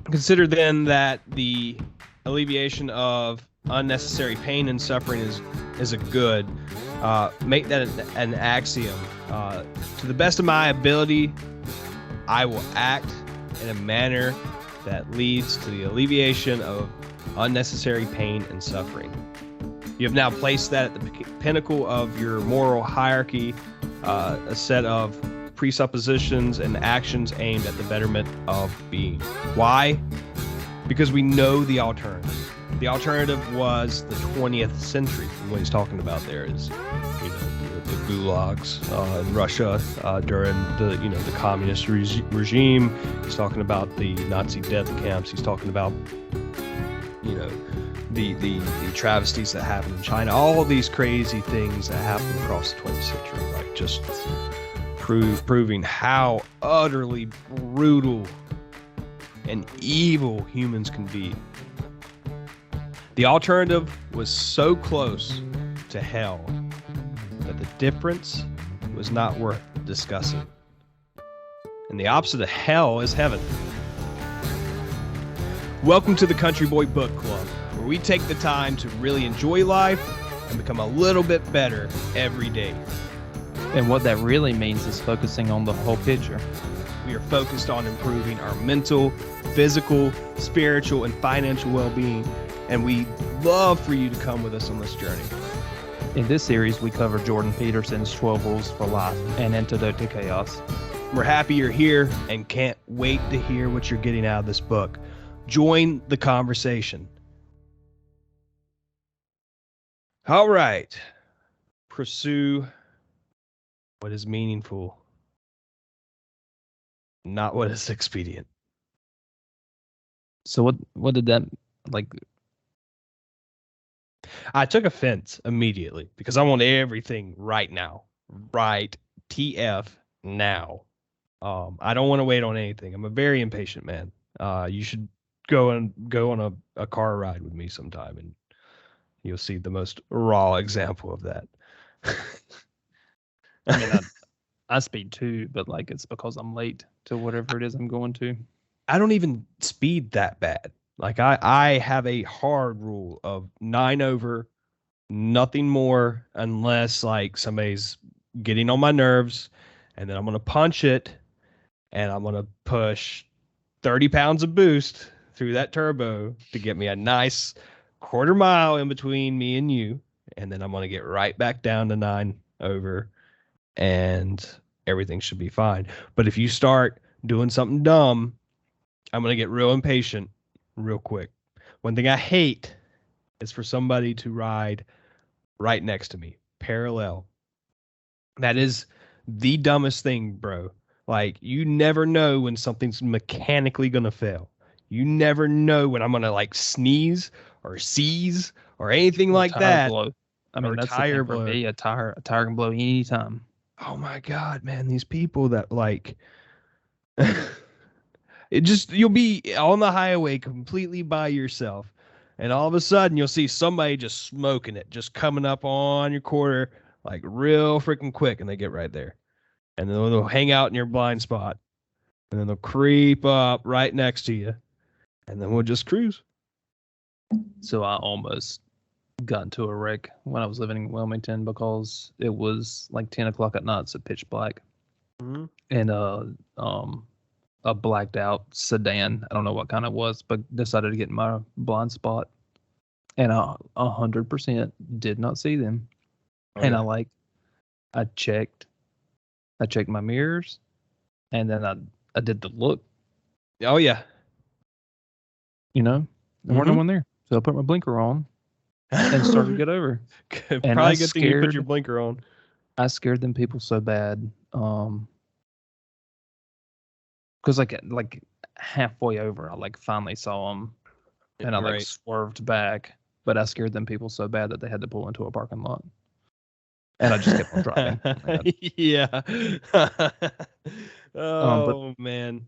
Consider then that the alleviation of unnecessary pain and suffering is a good. Make that an axiom. To the best of my ability, I will act in a manner that leads to the alleviation of unnecessary pain and suffering. You have now placed that at the pinnacle of your moral hierarchy, a set of presuppositions and actions aimed at the betterment of being. Why? Because we know the alternative. The alternative was the 20th century. What he's talking about there is, the gulags in Russia during the communist regime. He's talking about the Nazi death camps. He's talking about the travesties that happened in China. All of these crazy things that happened across the 20th century, like just proving how utterly brutal and evil humans can be. The alternative was so close to hell that the difference was not worth discussing. And the opposite of hell is heaven. Welcome to the Country Boy Book Club, where we take the time to really enjoy life and become a little bit better every day. And what that really means is focusing on the whole picture. We are focused on improving our mental, physical, spiritual, and financial well-being, and we love for you to come with us on this journey. In this series, we cover Jordan Peterson's 12 Rules for Life, An Antidote to Chaos. We're happy you're here and can't wait to hear what you're getting out of this book. Join the conversation. All right. Pursue what is meaningful, not what is expedient. So what did that, like? I took offense immediately because I want everything right now. Right. TF now. I don't want to wait on anything. I'm a very impatient man. You should go on a car ride with me sometime and you'll see the most raw example of that. I mean, I speed too, but like it's because I'm late to whatever it is I'm going to. I don't even speed that bad. Like I have a hard rule of 9 over, nothing more, unless like somebody's getting on my nerves, and then I'm gonna punch it, and I'm gonna push 30 pounds of boost through that turbo to get me a nice quarter mile in between me and you, and then I'm gonna get right back down to 9 over, and everything should be fine. But if you start doing something dumb, I'm going to get real impatient real quick. One thing I hate is for somebody to ride right next to me, parallel. That is the dumbest thing, bro. Like, you never know when something's mechanically going to fail. You never know when I'm going to like sneeze or seize or anything like that. Blow. I mean, that's the thing for me. A tire can blow any time. Oh my God, man. These people that like, you'll be on the highway completely by yourself. And all of a sudden you'll see somebody just smoking it, just coming up on your quarter, like real freaking quick. And they get right there. And then they'll hang out in your blind spot. And then they'll creep up right next to you. And then we'll just cruise. So I almost got into a wreck when I was living in Wilmington because it was like 10 o'clock at night, so pitch black. Mm-hmm. And a blacked out sedan, I don't know what kind it was, but decided to get in my blind spot. And I 100% did not see them. Oh, and yeah. I checked my mirrors, and then I did the look. Oh yeah. There weren't no one there. So I put my blinker on and started to get over. And probably good thing you put your blinker on. I scared them people so bad. Because like halfway over, I like finally saw them, and I like swerved back. But I scared them people so bad that they had to pull into a parking lot, and I just kept on driving. Yeah. Man.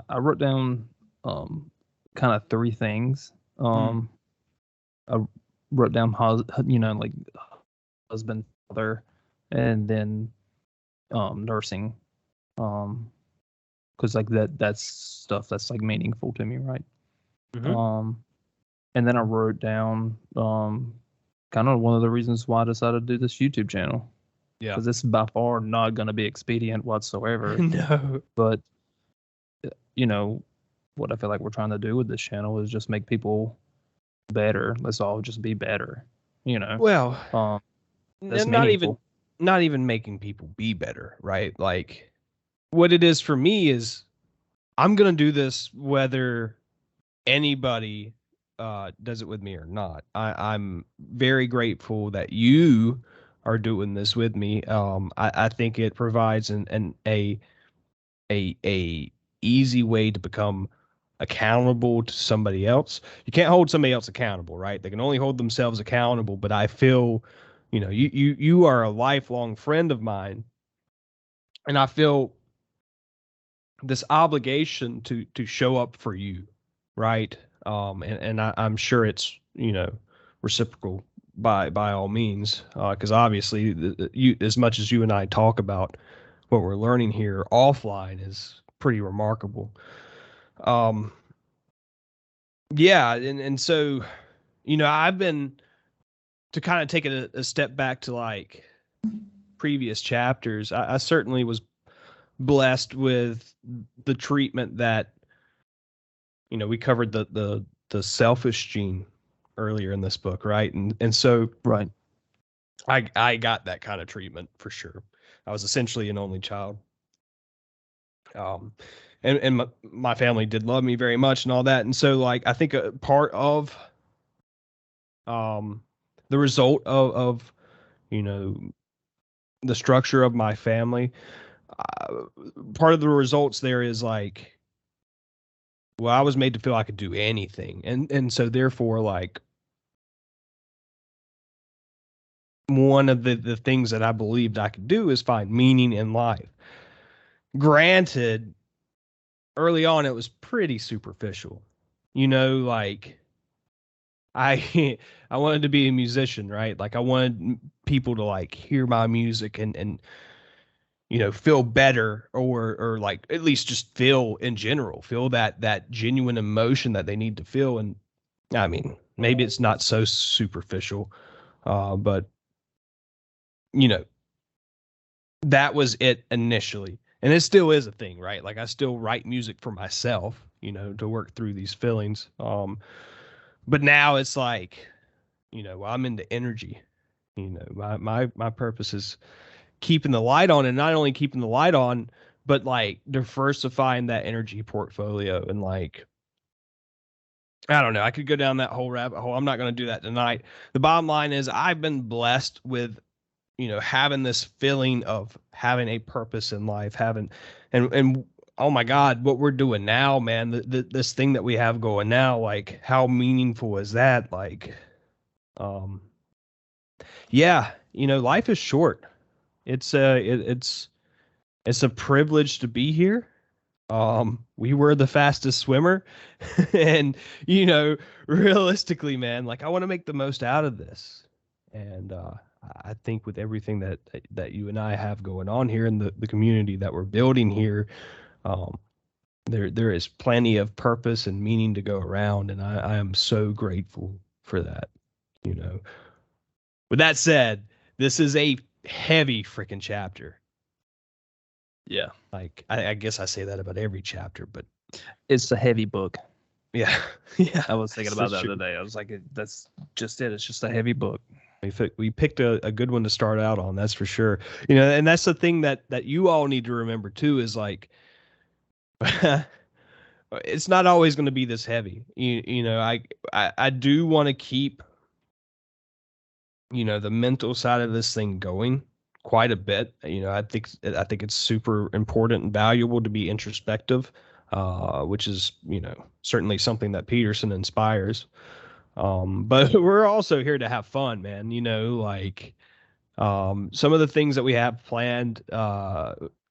I wrote down kind of 3 things. I wrote down like husband, father, and then nursing. because like that's stuff that's like meaningful to me, right? Mm-hmm. Um, and then I wrote down kind of one of the reasons why I decided to do this YouTube channel, Yeah. because it's by far not going to be expedient whatsoever. No. But you know what I feel like we're trying to do with this channel is just make people better. Let's all just be better. You know, Well, um, that's not even meaningful. making people be better, right? Like what it is for me is I'm gonna do this whether anybody does it with me or not. I'm very grateful that you are doing this with me. I think it provides a easy way to become accountable to somebody else. You can't hold somebody else accountable, right? They can only hold themselves accountable. But I feel, you are a lifelong friend of mine, and I feel this obligation to show up for you, right? And I'm sure it's reciprocal by all means, because obviously you, as much as you and I talk about what we're learning here offline, is pretty remarkable. Um, yeah, and so I've been, to kind of take it a step back to like previous chapters. I certainly was blessed with the treatment that we covered the selfish gene earlier in this book, right? And so Right. I got that kind of treatment for sure. I was essentially an only child. Um, and my family did love me very much and all that. And so like I think a part of um the result of you know the structure of my family, uh, part of the results there is like, well, I was made to feel I could do anything, and so therefore like one of the things that I believed I could do is find meaning in life. Granted, early on it was pretty superficial. Like I I wanted to be a musician, right? Like I wanted people to like hear my music and feel better, or like at least just feel in general, feel that genuine emotion that they need to feel. And I mean, maybe it's not so superficial, but you know that was it initially. And it still is a thing, right? Like I still write music for myself, to work through these feelings. But now it's like, I'm into energy. My purpose is keeping the light on, and not only keeping the light on, but like diversifying that energy portfolio. And like, I don't know, I could go down that whole rabbit hole. I'm not going to do that tonight. The bottom line is I've been blessed with having this feeling of having a purpose in life, having, and oh my God, what we're doing now, man, this thing that we have going now, like how meaningful is that? Like, um, yeah, life is short. It's a privilege to be here. We were the fastest swimmer, and realistically, man, like I want to make the most out of this. And I think with everything that you and I have going on here, and the community that we're building here, um, there is plenty of purpose and meaning to go around, and I am so grateful for that. You know. With that said, this is a heavy freaking chapter. Yeah. Like I guess I say that about every chapter, but It's a heavy book. yeah, yeah. I was thinking about That's that true. today. I was like, that's just it. It's just a heavy book. We picked a good one to start out on, that's for sure. And that's the thing that you all need to remember too, is like it's not always going to be this heavy. I do want to keep the mental side of this thing going quite a bit. I think it's super important and valuable to be introspective, which is certainly something that Peterson inspires. But we're also here to have fun, man. Like some of the things that we have planned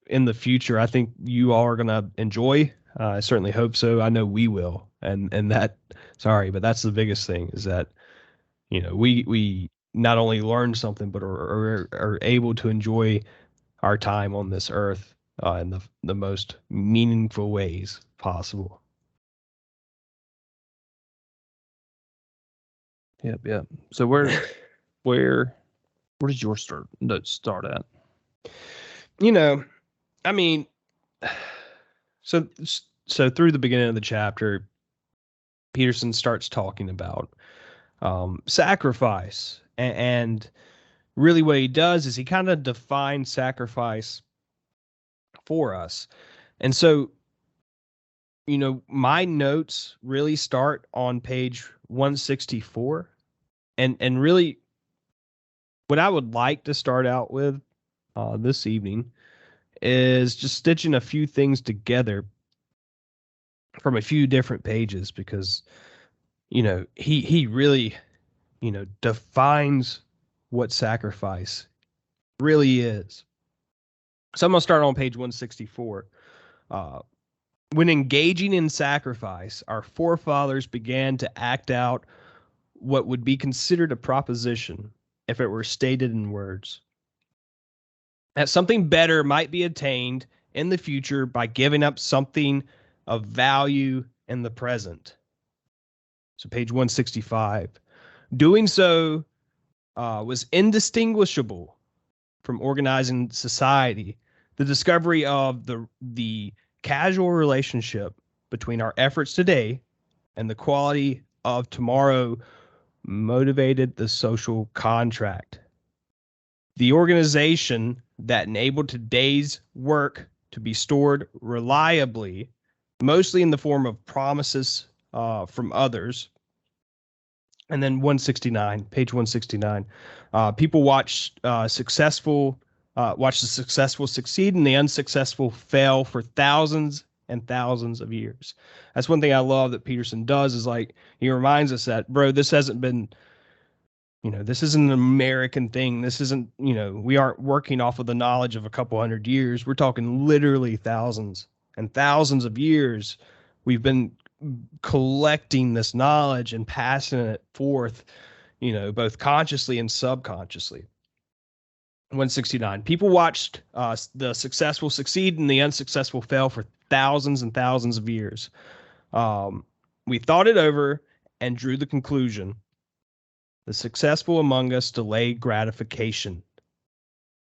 in the future, I think you all are gonna enjoy. I certainly hope so. I know we will. And that, sorry, but that's the biggest thing, is that we not only learn something, but are able to enjoy our time on this earth. in the most meaningful ways possible. Yep. So where did your notes start at? I mean, so through the beginning of the chapter, Peterson starts talking about sacrifice, and really what he does is he kind of defines sacrifice for us. And so, my notes really start on page 164, and really what I would like to start out with this evening is just stitching a few things together from a few different pages, because he really defines what sacrifice really is. So I'm going to start on page 164. When engaging in sacrifice, our forefathers began to act out what would be considered a proposition if it were stated in words. That something better might be attained in the future by giving up something of value in the present. So, page 165. Doing so was indistinguishable from organizing society. The discovery of the casual relationship between our efforts today and the quality of tomorrow motivated the social contract. The organization that enabled today's work to be stored reliably, mostly in the form of promises from others. And then 169, page 169. People watch the successful succeed and the unsuccessful fail for thousands and thousands of years. That's one thing I love that Peterson does, is like he reminds us that, bro, this hasn't been, this isn't an American thing. This isn't, we aren't working off of the knowledge of a couple hundred years. We're talking literally thousands and thousands of years. We've been collecting this knowledge and passing it forth, both consciously and subconsciously. 169. People watched the successful succeed and the unsuccessful fail for thousands and thousands of years. We thought it over and drew the conclusion: the successful among us delay gratification.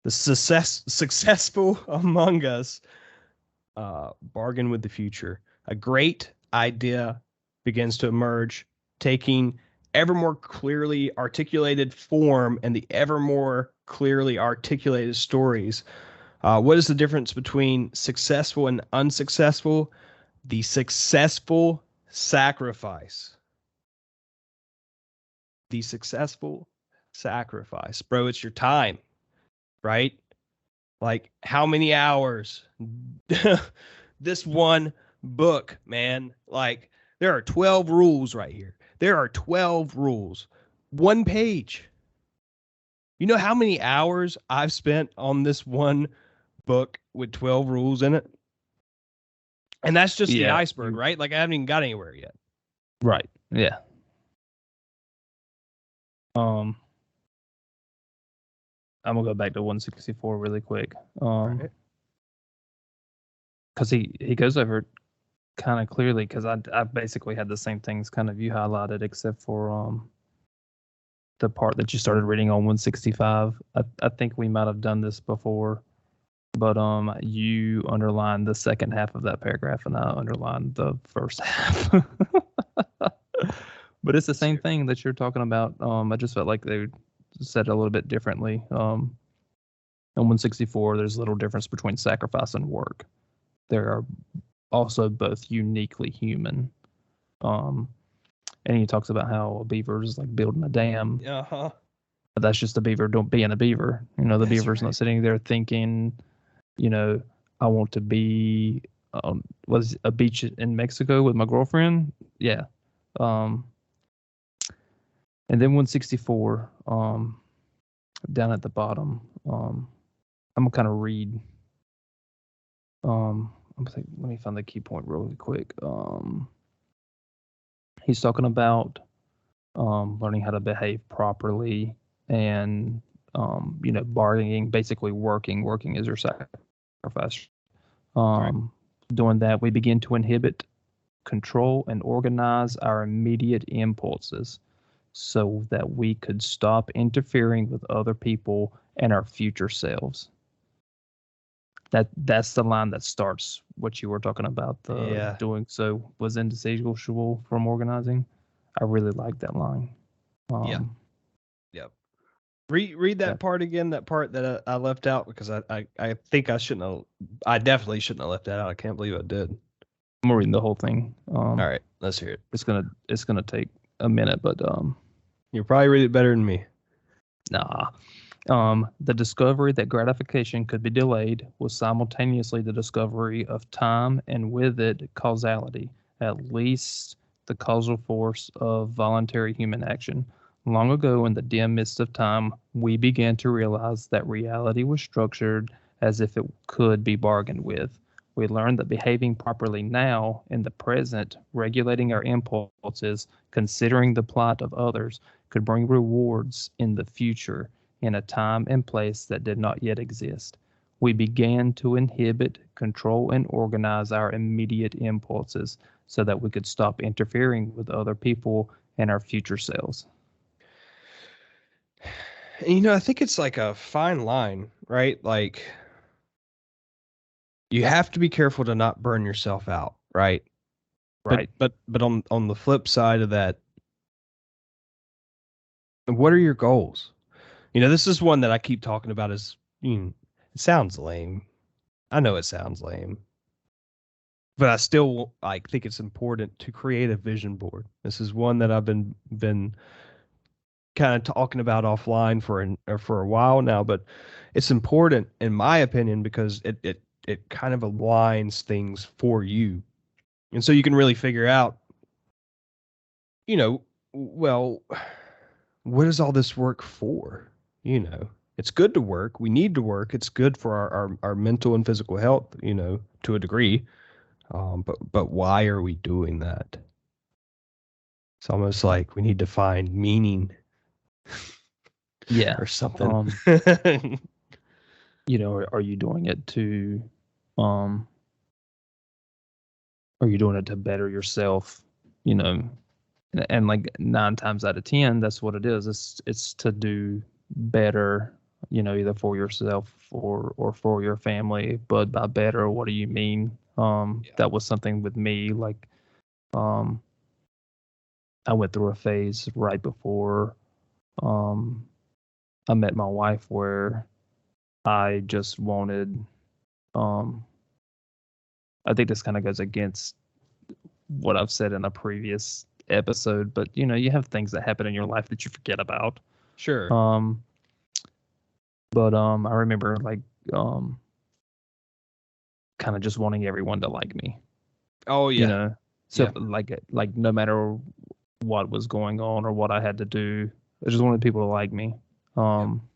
The successful among us bargain with the future. A great idea begins to emerge, taking ever more clearly articulated form and the ever more clearly articulated stories. What is the difference between successful and unsuccessful? The successful sacrifice. The successful sacrifice. Bro, it's your time, right? Like, how many hours? This one book, man. Like, there are 12 rules right here. There are 12 rules. One page. You know how many hours I've spent on this one book with 12 rules in it? And that's just the iceberg, right? Like, I haven't even got anywhere yet. Right. Yeah. I'm gonna go back to 164 really quick. Right. Because he goes over kind of clearly, because I basically had the same things kind of you highlighted, except for the part that you started reading on 165. I think we might have done this before, but you underlined the second half of that paragraph and I underlined the first half. But it's the same thing that you're talking about. I just felt like they said it a little bit differently. In 164, there's a little difference between sacrifice and work. There are also both uniquely human. And he talks about how a beaver is like building a dam. Uh-huh. But that's just a beaver being a beaver. The beaver's not sitting there thinking, I want to be was a beach in Mexico with my girlfriend. Yeah. And then 164, down at the bottom, I'm gonna kind of read. Let me find the key point really quick. He's talking about learning how to behave properly and bargaining, basically working. Working is your sacrifice. Right. Um, Doing that, we begin to inhibit, control, and organize our immediate impulses so that we could stop interfering with other people and our future selves. That's the line that starts what you were talking about. The Yeah. doing so was indistinguishable from organizing. I really like that line. Yeah. Um, Yep. Read yeah, that part again. That part that I left out because I think I shouldn't have. I definitely shouldn't have left that out. I can't believe I did. I'm reading the whole thing. All right. Let's hear it. It's gonna take a minute, but You'll probably read it better than me. nah. The discovery that gratification could be delayed was simultaneously the discovery of time and with it causality, at least the causal force of voluntary human action. Long ago, in the dim mist of time, we began to realize that reality was structured as if it could be bargained with. We learned that behaving properly now, in the present, regulating our impulses, considering the plight of others, could bring rewards in the future in a time and place that did not yet exist. We began to inhibit, control, and organize our immediate impulses so that we could stop interfering with other people and our future selves. And, I think it's like a fine line, right? Like you have to be careful to not burn yourself out, right? But Right. but on the flip side of that, what are your goals? This is one that I keep talking about as it sounds lame. I know it sounds lame, but I still like think it's important to create a vision board. This is one that I've been kind of talking about offline for a while now, but it's important in my opinion because it kind of aligns things for you. And so you can really figure out, you know, well, what is all this work for? It's good to work. We need to work. It's good for our mental and physical health, to a degree. But why are we doing that? It's almost like we need to find meaning Yeah. or something. Um, are you doing it to um are you doing it to better yourself? You know, and like 9 times out of 10, that's what it is. It's to do better, either for yourself or for your family. But by better, what do you mean? Yeah. That was something with me. Like, um, I went through a phase right before um I met my wife where I just wanted. Um, I think this kind of goes against what I've said in a previous episode, but you have things that happen in your life that you forget about. Sure. Um, but I remember like um kind of just wanting everyone to like me, Oh you yeah. know. So Yeah. like no matter what was going on or what I had to do, I just wanted people to like me. Yep. Um,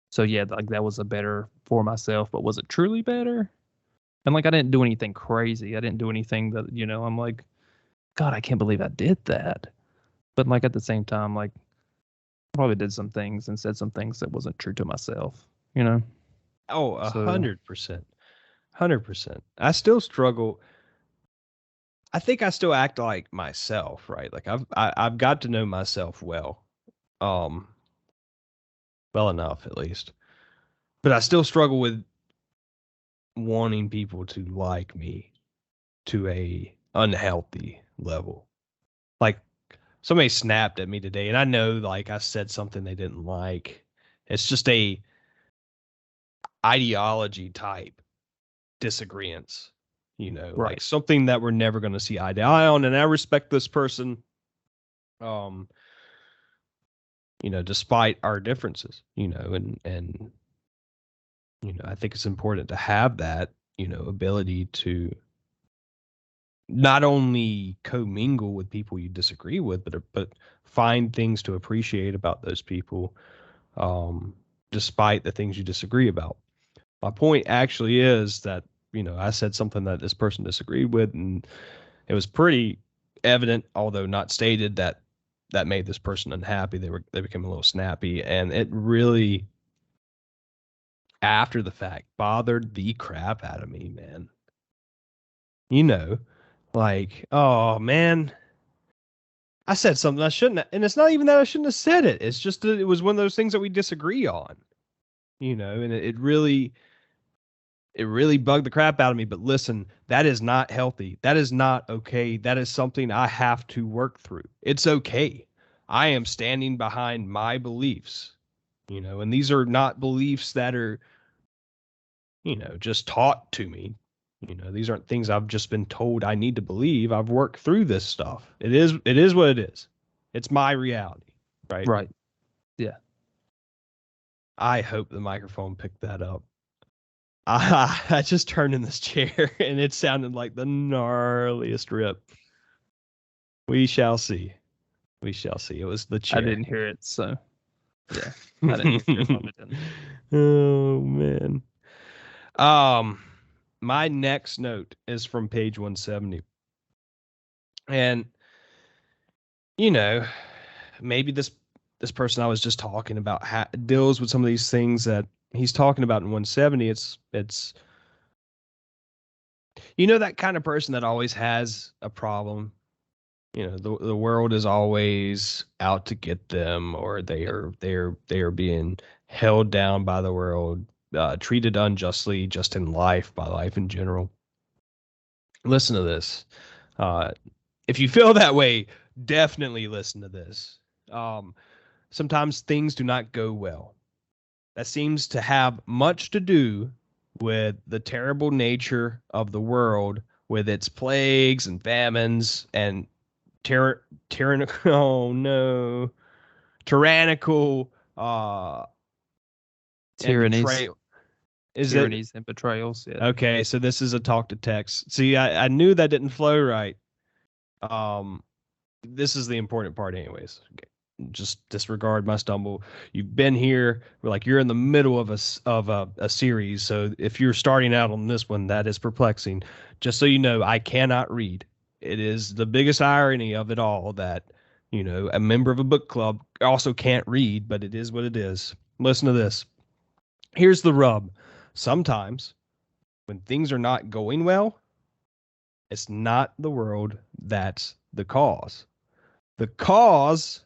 so yeah, like that was a better for myself, but was it truly better? And like I didn't do anything crazy. I didn't do anything that, I'm like, God, I can't believe I did that. But like at the same time, like probably did some things and said some things that wasn't true to myself, you know? Oh, So 100%. 100%. I still struggle. I think I still act like myself, right? Like I've got to know myself well. Um, well enough at least. But I still struggle with wanting people to like me to a unhealthy level. Like somebody snapped at me today and I know like I said something they didn't like. It's just a ideology type disagreements, like right. something that we're never going to see eye to eye on. And I respect this person, um, despite our differences, and, I think it's important to have that, ability to not only commingle with people you disagree with, but find things to appreciate about those people, um, despite the things you disagree about. My point actually is that, I said something that this person disagreed with, and it was pretty evident, although not stated, that made this person unhappy. They became a little snappy, and it really, after the fact, bothered the crap out of me, man. You know, like, oh man, I said something I shouldn't have, and it's not even that I shouldn't have said it. It's just that it was one of those things that we disagree on, and it really bugged the crap out of me. But listen, that is not healthy. That is not okay. That is something I have to work through. It's okay. I am standing behind my beliefs, and these are not beliefs that are, just taught to me. These aren't things I've just been told I need to believe. I've worked through this stuff. It is what it is. It's my reality, right? Right. Yeah. I hope the microphone picked that up. I just turned in this chair and it sounded like the gnarliest rip. We shall see. We shall see. It was the I chair. didn't hear it, so yeah. I didn't hear it. Oh man. My next note is from page 170. And you know, maybe this person I was just talking about deals with some of these things that he's talking about in 170. It's that kind of person that always has a problem. The world is always out to get them, or they are being held down by the world, treated unjustly just in life, by life in general. Listen to this. Uh, if you feel that way, definitely listen to this. Sometimes things do not go well. That seems to have much to do with the terrible nature of the world, with its plagues and famines and tyrannical, oh no, tyrannical, and Tyrannies, betrayal. Is it tyrannies, and betrayals. Yeah. okay? So this is a talk to text. See, I knew that didn't flow right. Um, this is the important part, anyways. Okay. Just disregard my stumble. You've been here, like you're in the middle of a series. So if you're starting out on this one, that is perplexing. Just so you know, I cannot read. It is the biggest irony of it all that a member of a book club also can't read, but it is what it is. Listen to this. Here's the rub. Sometimes when things are not going well, it's not the world that's the cause. The cause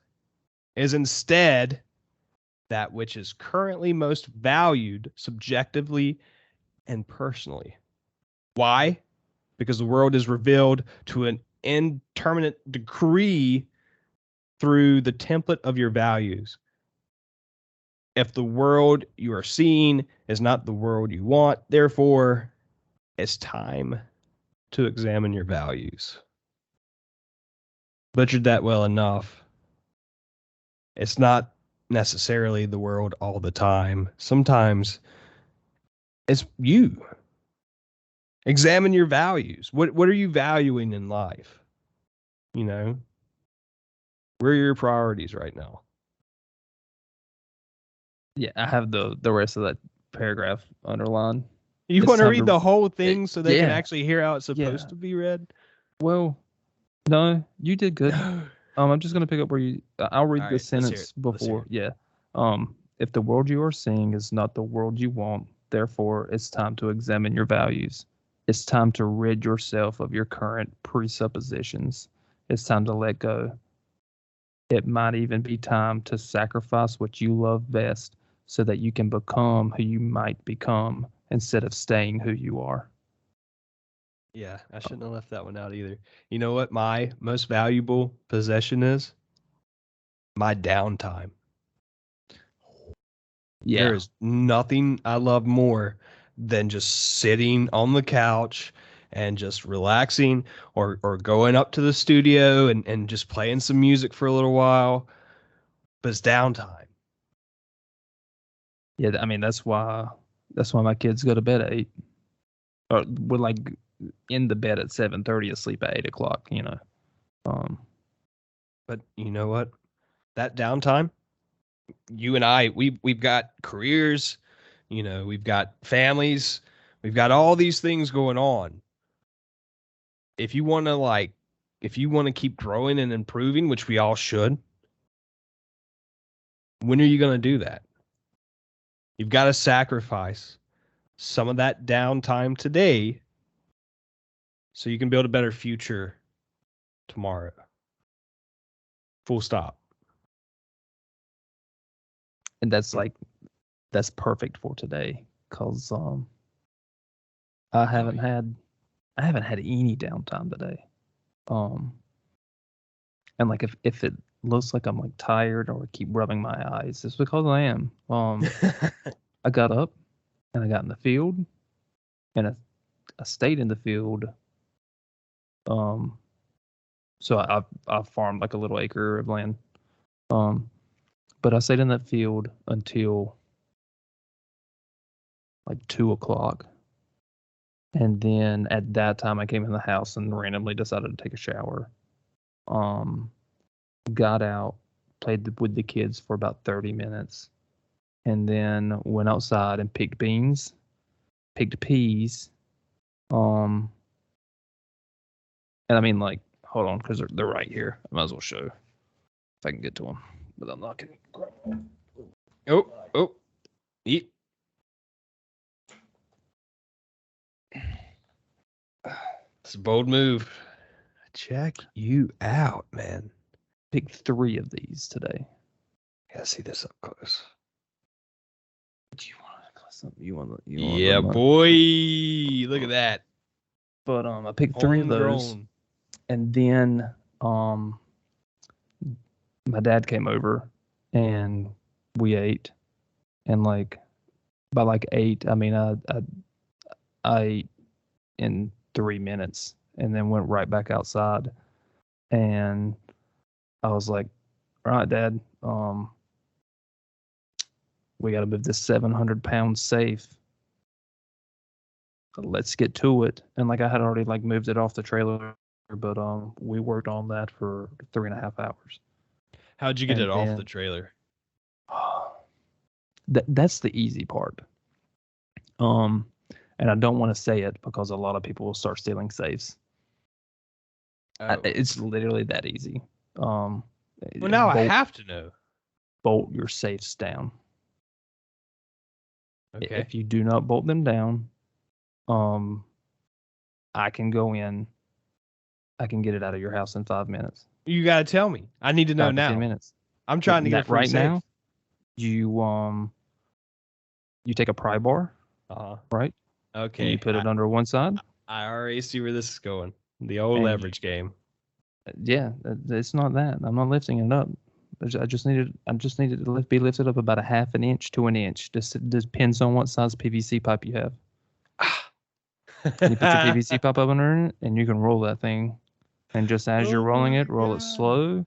is instead that which is currently most valued subjectively and personally. Why? Because the world is revealed to an indeterminate degree through the template of your values. If the world you are seeing is not the world you want, therefore, it's time to examine your values. Butchered that well enough. It's not necessarily the world all the time. Sometimes it's you. Examine your values. What are you valuing in life? You know, where are your priorities right now? Yeah. I have the rest of that paragraph underlined. You It's want to time read to. the whole thing so they can Yeah. actually hear how it's supposed Yeah. to be read? Well, no, you did good. No. I'm just gonna pick up where you. I'll All read the right, let's hear it. sentence Let's hear before. it. Yeah. If the world you are seeing is not the world you want, therefore it's time to examine your values. It's time to rid yourself of your current presuppositions. It's time to let go. It might even be time to sacrifice what you love best so that you can become who you might become instead of staying who you are. Yeah, I shouldn't have left that one out either. You know what my most valuable possession is? My downtime. There Yeah. is nothing I love more than just sitting on the couch and just relaxing, or going up to the studio and just playing some music for a little while. But it's downtime. Yeah. I mean, that's why my kids go to bed at 8. Or we're like in the bed at 7:30, asleep at 8 o'clock. Um, But you know what? That downtime, you and I, we've got careers, we've got families, we've got all these things going on. If you want to if you want to keep growing and improving, which we all should, when are you going to do that? You've got to sacrifice some of that downtime today so you can build a better future tomorrow. Full stop. And that's perfect for today, because I haven't had any downtime today. And like if it looks like I'm like tired or keep rubbing my eyes, it's because I am. I got up and I got in the field, and I stayed in the field. So I farmed like a little acre of land. But I stayed in that field until like 2 o'clock. And then at that time I came in the house and randomly decided to take a shower. Got out, played with the kids for about 30 minutes, and then went outside and picked beans, picked peas. And I mean, like, hold on, because they're right here. I might as well show if I can get to them, but I'm not gonna grab them. Oh, eat. It's a bold move. Check you out, man. Picked 3 of these today. Gotta see this up close. Do you want to close up? You want Yeah, boy. Look at that. But I picked 3 of those, and then my dad came over and we ate, and like by like 8, I mean I ate in 3 minutes and then went right back outside, and I was like, all right, Dad, we got to move this 700-pound safe. Let's get to it. And like I had already like moved it off the trailer, but we worked on that for 3.5 hours. How'd you get it off the trailer? That's the easy part. And I don't want to say it because a lot of people will start stealing safes. It's literally that easy. Well, now I have to know. Bolt your safes down. Okay. If you do not bolt them down, I can go in. I can get it out of your house in 5 minutes. You gotta tell me. I need to know now. 10 minutes. I'm trying to get a free right safe. now. You take a pry bar, right? Okay. And you put it under one side. I already see where this is going. The old leverage game. Yeah, it's not that. I'm not lifting it up. I just needed it to be lifted up about a half an inch to an inch. Just depends on what size PVC pipe you have. And you put your PVC pipe up under it, and you can roll that thing. And just as you're rolling it, roll it slow,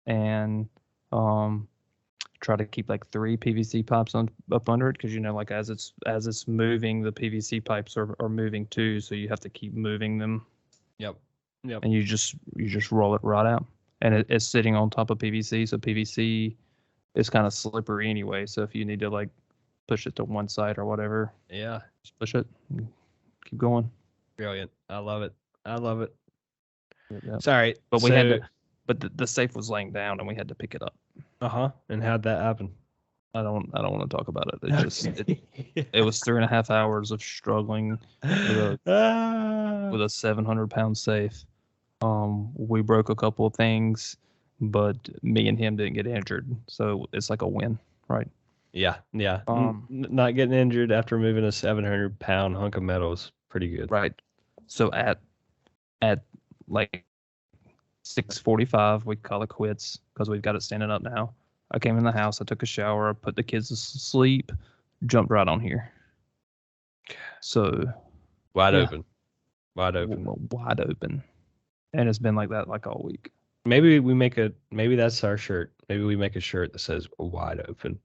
and try to keep like 3 PVC pipes up under it, because you know, like as it's moving, the PVC pipes are moving too, so you have to keep moving them. Yep. And you just roll it right out, and it's sitting on top of PVC, so PVC is kind of slippery anyway. So if you need to like push it to one side or whatever, just push it. Keep going. Brilliant. I love it. Yep. Sorry, but we had to. But the safe was laying down, and we had to pick it up. And how'd that happen? I don't want to talk about it. It just it was 3.5 hours of struggling with a 700-pound safe. We broke a couple of things, but me and him didn't get injured, so it's like a win, right? Yeah. Not getting injured after moving a 700-pound hunk of metal is pretty good, right? So at like 6:45, we call it quits because we've got it standing up now. I came in the house, I took a shower, I put the kids to sleep, jumped right on here. So wide open. And it's been like that like all week. Maybe that's our shirt. Maybe we make a shirt that says wide open.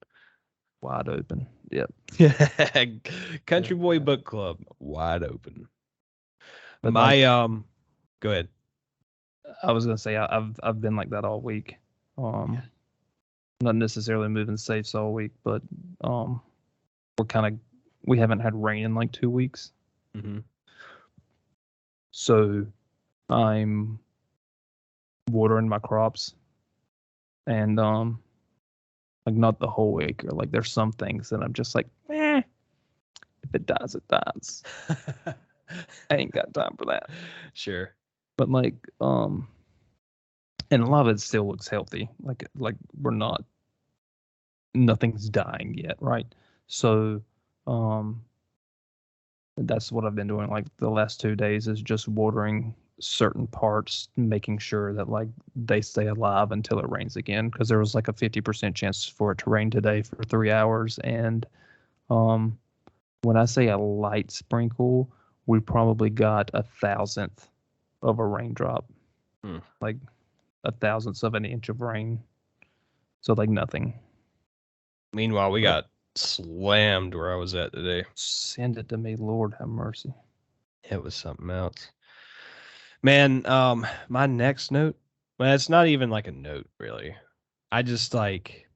Wide open. Yep. Country Boy Book Club. Wide open. But go ahead. I was gonna say I've been like that all week. Not necessarily moving safes all week, but we haven't had rain in like 2 weeks. Mm-hmm. So I'm watering my crops, and like not the whole acre. Like there's some things that I'm just like, if it dies, it dies. I ain't got time for that. Sure. But like, and a lot of it still looks healthy. Like we're not, nothing's dying yet, right? So, um, that's what I've been doing. Like the last 2 days is just watering certain parts, making sure that like they stay alive until it rains again. Because there was like a 50% chance for it to rain today for 3 hours, and um, when I say a light sprinkle, we probably got a thousandth of a raindrop, Hmm. like a thousandth of an inch of rain. So like nothing. Meanwhile, we But got slammed where I was at today. send it to me, Lord have mercy. It was something else. Man, my next note, well, it's not even like a note really. I just like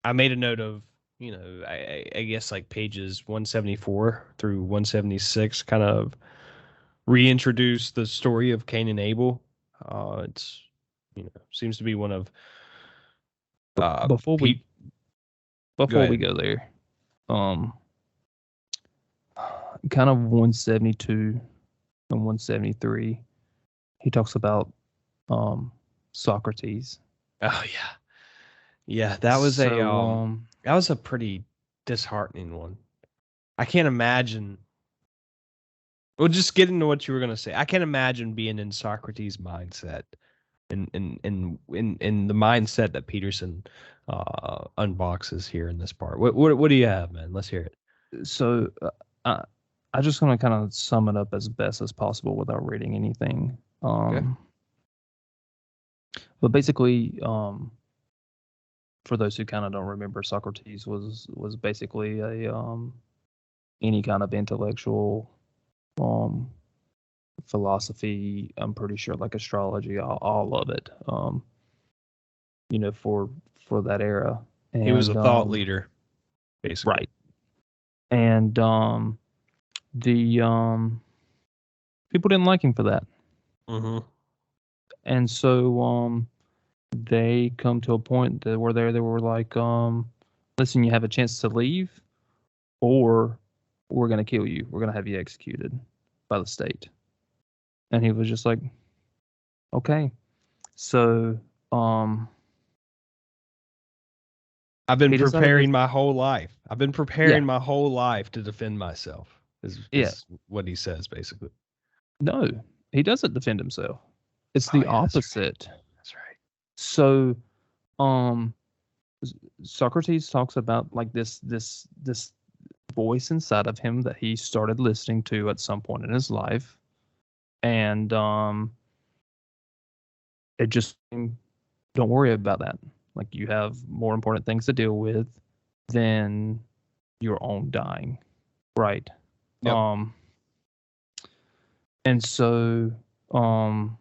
I made a note of, I guess like pages 174 through 176 kind of reintroduce the story of Cain and Abel. It's seems to be one of But Pete. Go before we ahead. go there, um, kind of 172 and 173, he talks about um Socrates. Oh yeah. Yeah, that was a So pretty disheartening one. I can't imagine. Well, just get into what you were gonna say. I can't imagine being in Socrates' mindset, in the mindset that Peterson unboxes here in this part. What do you have, man? Let's hear it. so I I just want to kind of sum it up as best as possible without reading anything. Okay. But basically, for those who kind of don't remember, Socrates was basically a any kind of intellectual um philosophy. I'm pretty sure like astrology, all of it. For that era, He was a and thought leader, basically. right, and the people didn't like him for that, Mm-hmm. and so they come to a point that where they were like, listen, you have a chance to leave, or we're gonna kill you. We're gonna have you executed by the state. And he was just like, okay. So I've been he decided to, preparing my whole life. I've been yeah, preparing my whole life to defend myself. yeah. Is what he says basically. No, he doesn't defend himself. It's Oh the yeah, that's right. opposite. That's right. So um Socrates talks about like this voice inside of him that he started listening to at some point in his life, and it just don't worry about that. Like you have more important things to deal with than your own dying, right? Yep. Um, and so um,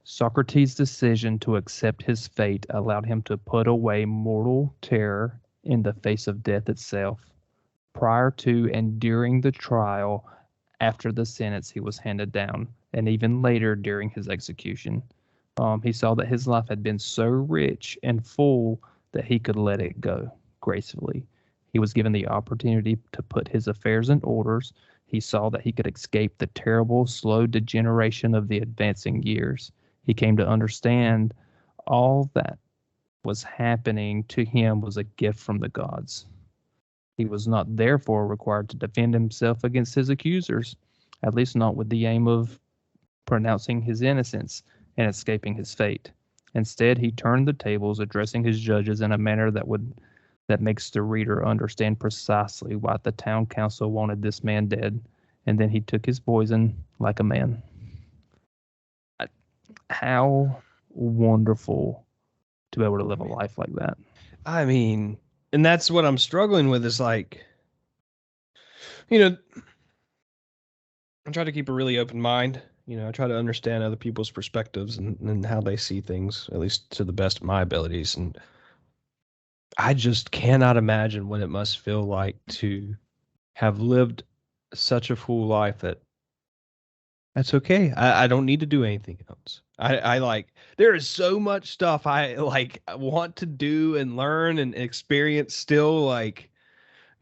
Socrates' decision to accept his fate allowed him to put away mortal terror in the face of death itself. Prior to and during the trial, after the sentence he was handed down, and even later during his execution, he saw that his life had been so rich and full that he could let it go gracefully. He was given the opportunity to put his affairs in orders. He saw that he could escape the terrible, slow degeneration of the advancing years. He came to understand all that was happening to him was a gift from the gods. He was not therefore required to defend himself against his accusers, at least not with the aim of pronouncing his innocence and escaping his fate. Instead, he turned the tables, addressing his judges in a manner that makes the reader understand precisely why the town council wanted this man dead, and then he took his poison like a man. How wonderful to be able to live a life like that. I mean, and that's what I'm struggling with is like, you know, I try to keep a really open mind. I try to understand other people's perspectives and how they see things, at least to the best of my abilities. And I just cannot imagine what it must feel like to have lived such a full life that that's okay. I don't need to do anything else. I like there is so much stuff I like want to do and learn and experience still like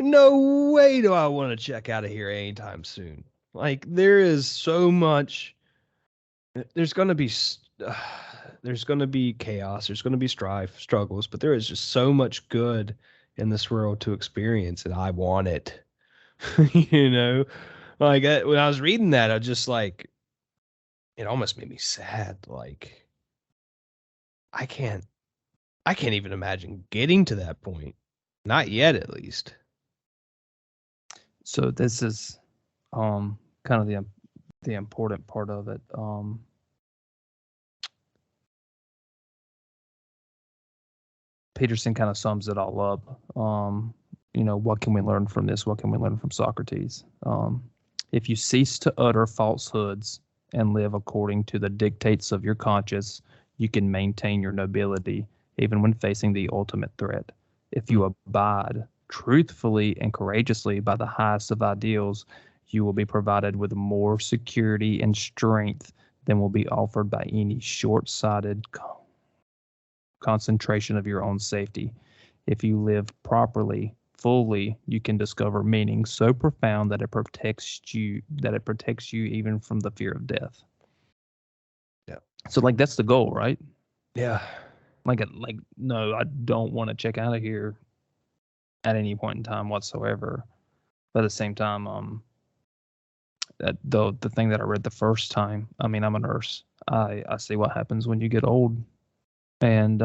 No way do I want to check out of here anytime soon. Like there is so much. There's gonna be there's gonna be chaos. There's gonna be strife, struggles, but there is just so much good in this world to experience, and I want it. you know, like when I was reading that, I just like it almost made me sad. Like I can't, I can't even imagine getting to that point. Not yet, at least. So this is kind of the important part of it. Peterson kind of sums it all up. What can we learn from this? What can we learn from Socrates? If you cease to utter falsehoods and live according to the dictates of your conscience, you can maintain your nobility even when facing the ultimate threat. If you abide truthfully and courageously by the highest of ideals, you will be provided with more security and strength than will be offered by any short sighted concentration of your own safety. If you live properly, fully, you can discover meaning so profound that it protects you even from the fear of death. Yeah. So like that's the goal, right? Yeah. Like no, I don't want to check out of here at any point in time whatsoever. But at the same time, the thing that I read the first time, I mean, I'm a nurse. I see what happens when you get old, and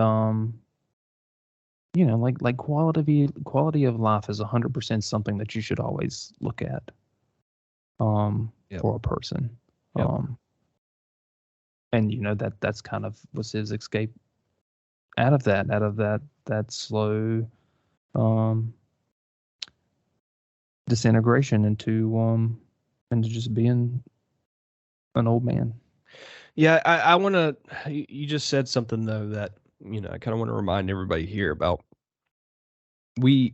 like quality of life is 100% something that you should always look at, Yep. for a person, Yep. And that's kind of was his escape out of that slow, disintegration into just being an old man. Yeah, I want to. You just said something though that I kind of want to remind everybody here about. We